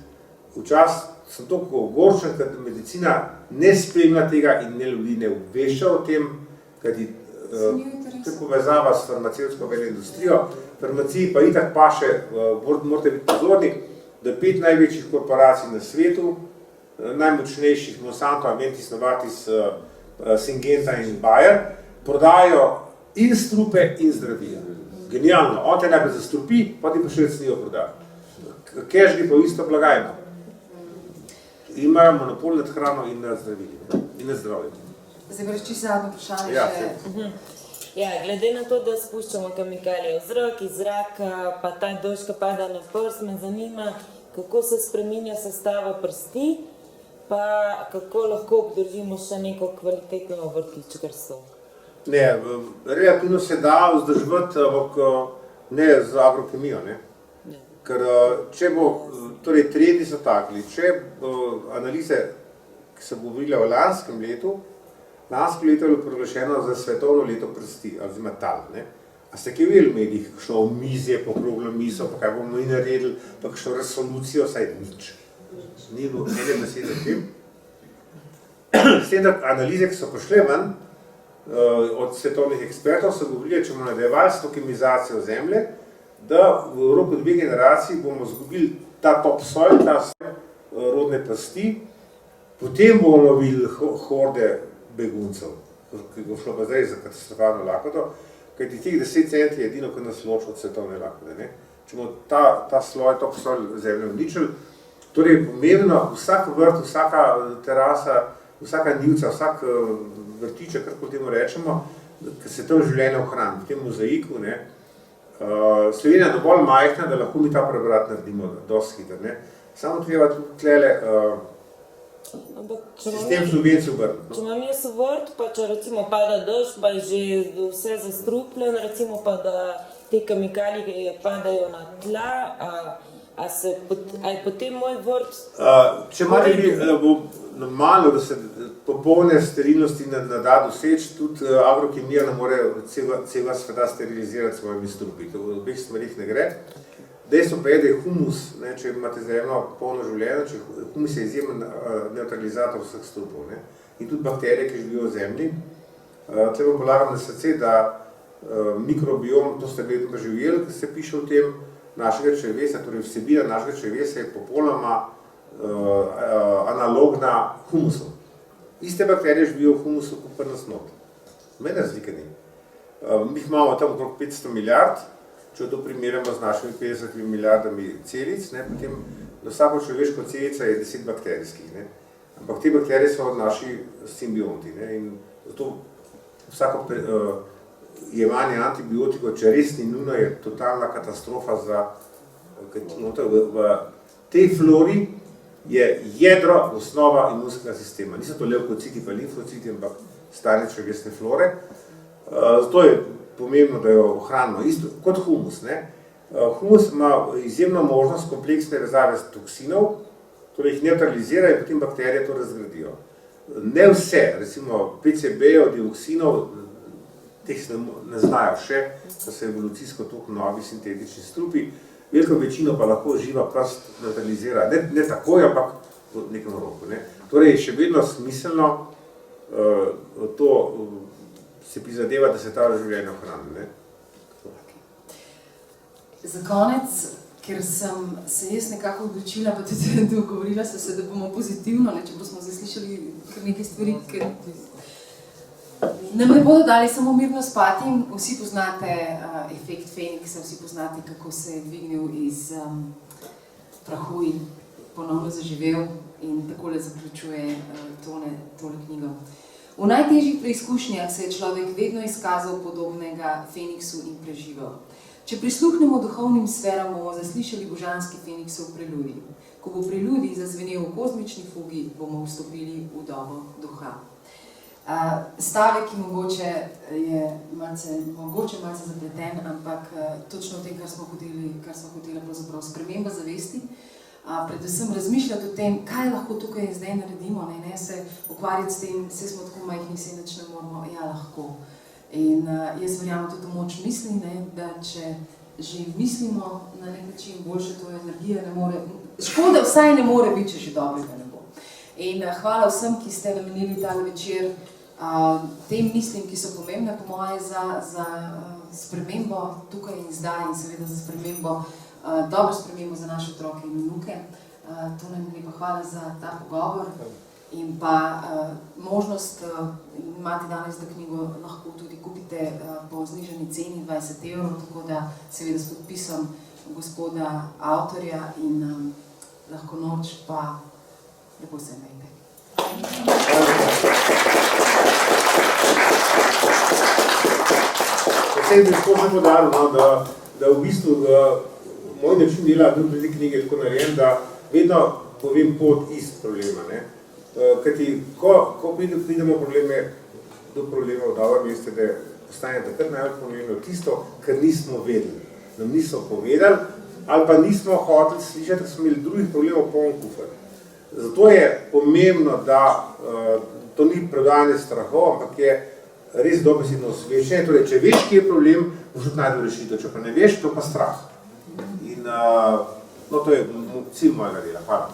včasih sem toliko ogorčen, ker medicina ne spremlja tega in ne ljudi ne obvešča o tem, kajti to je povezava s farmacevtsko industrijo. Farmaciji pa itak paše, morate biti pozorni, da 5 največjih korporacij na svetu, najmočnejših Monsanto, Aventis, Novartis, Syngenta in Bayer, prodajo in strupe in zdravila. Genialno, on te najprej zastrupi, pa ti pa še recnijo prodajo. Kežgi pa isto blagajno. Imajo monopol nad hrano in nad zdravili, in nad zdravljenjem. Zdaj pa reči zadnje vprašanje Ja, še. Ja, glede na to, da spuščamo kemikalije v zrak, iz zraka, pa ta dež, ki pada na prst, me zanima, kako se spreminja sestava prsti, pa kako lahko obdržimo še neko kvalitetno vrtičkarstvo. Ne, relativno se da vzdrževati, ampak ne z agrokemijo, ne. Ker če bo, torej trendi so takli, če analize, ki so govorile o lanskem leto je bilo proglašeno za svetovno leto prsti, oziroma tal, ne. A ste kaj videli v medijih, kakšno omizje, pokroglo mizo, pa kaj bomo mi naredili, pa kakšno resolucijo, saj nič. Ni bilo ene besede o tem. S tem, da analize, ki so prišle ven, od svetovnih ekspertov, so govorili, če bomo nadaljevali s to kemizacijo zemlje, da v roku 2 generacij bomo izgubili ta topsoil, ta rodne pasti, potem bomo videli horde beguncev, ki bo šlo pa zdaj za katastrofalno lakoto, kajti teh 10 centi je edino, kar nas loči od svetovne lakote, ne. Če bomo ta sloj topsoil zemlje uničili, torej je pomembno, vsak vrt, vsaka terasa, vsaka njivca, vsak vrtiček, kako temu rečemo, ker se tam življenje ohrani, v tem mozaiku, ne. Slovenija je dovolj majhna, da lahko mi ta preobrat naredimo dosti hitro, ne. Samo treba tudi tlele sistem subvencij obrniti. Če imam jaz vrt, pa če recimo pada dež, pa je že vse zastrupljen, recimo pa da te kemikalije padajo na tla, a je potem moj vrt... Če imate bi, bo normalno, da se popolne sterilnosti ne da doseči, tudi agrokemija ne more celega sveta sterilizirati s svojimi strupi. V obeh smerih ne gre. Dejstvo pa je, da je humus, ne, če imate zemljo polno življenje, humus je izjemen neutralizator vseh strupov. Ne. in tudi bakterije, ki živijo v zemlji. Tle vam polagam na srce, da mikrobiom, to ste vedno doživeli, ki se piše o tem, našega črevesja, torej vsebina našega črevesja je popolnoma analogna humusu. Iste bakterije živijo v humusu, kot pa nas not. Mene razlike ni. Mi jih imamo tam okrog 500 milijard, če to primerjamo z našimi 50 milijardami celic, ne, potem na vsako človeško celica je 10 bakterijskih. Ne. Ampak te bakterije so naši simbionti. Ne, in zato vsako jemanje antibiotikov, če res ni nujno, je totalna katastrofa za v tej flori je jedro, osnova imunskega sistema. Niso to levkociti pa limfociti, ampak stanje črevesne flore. Zato je pomembno, da jo ohranimo. Isto kot humus. Ne? Humus ima izjemno možnost kompleksne vezave toksinov, torej jih neutralizira in potem bakterije to razgradijo. Ne vse, recimo PCB-ov, dioksinov, teh se ne znajo še, so se evolucijsko toliko novi sintetični strupi, veliko večino pa lahko živa prst neutralizira, ne takoj, ampak v nekem roku. Ne? Torej, še vedno smiselno to se prizadeva, da se ta življenje ohrani. Ne? Za konec, ker sem se jaz nekako odločila, pa tudi dogovorila se, da bomo pozitivno, ne, čeprav smo zdaj slišali kar nekaj stvari, ker nam ne bodo dali samo mirno spati. Vsi poznate efekt Feniksa, vsi poznate, kako se je dvignil iz prahu in ponovno zaživel in takole zaključuje tole knjigo. V najtežjih preizkušnjah se je človek vedno izkazal podobnega Feniksu in preživel. Če prisluhnemo duhovnim sferam, bomo zaslišali božanski Feniksov preludij. Ko bo preludij zazvenel v kozmični fugi, bomo vstopili v dobo duha. Stavek, ki mogoče je malce zapleten, ampak točno o tem, kar smo hoteli pravzaprav sprememba zavesti, predvsem razmišljati o tem, kaj lahko tukaj in zdaj naredimo, ne se ukvarjati s tem, saj smo tako majhni, saj nič ne moramo, ja lahko. In jaz verjamem tudi v moč misli, ne, da če že mislimo na nek način boljše, to energija ne more, škoda vsaj ne more biti, če že dobrega ne bo. In hvala vsem, ki ste namenili tale večer tem mislim, ki so pomembne po moje za spremembo tukaj in zdaj in seveda za spremembo, dobro spremembo za naše otroke in vnuke. To nam lepa hvala za ta pogovor in pa možnost, imate danes, da knjigo lahko tudi kupite po znižani ceni 20 €, tako da seveda s podpisom gospoda avtorja in lahko noč pa lepo se imejte. Vsej bi tako že podaril, da v bistvu moj način dela tudi pri knjigi je tako narejen, da vedno povem pot iz problema. Ne? Kajti, ko pridemo do problema v dobro meste, da postane takrat najbolj pomembno tisto, kar nismo vedeli. Nam niso povedali ali pa nismo hoteli slišati, ker smo imeli drugih problemov poln kufer. Zato je pomembno, da to ni predajanje strahov, ampak je res dobesedno osveščenje. Torej, če veš, kje je problem, boš tudi najdel rešitev. Če pa ne veš, to pa strah. In to je cilj mojega dela. Hvala.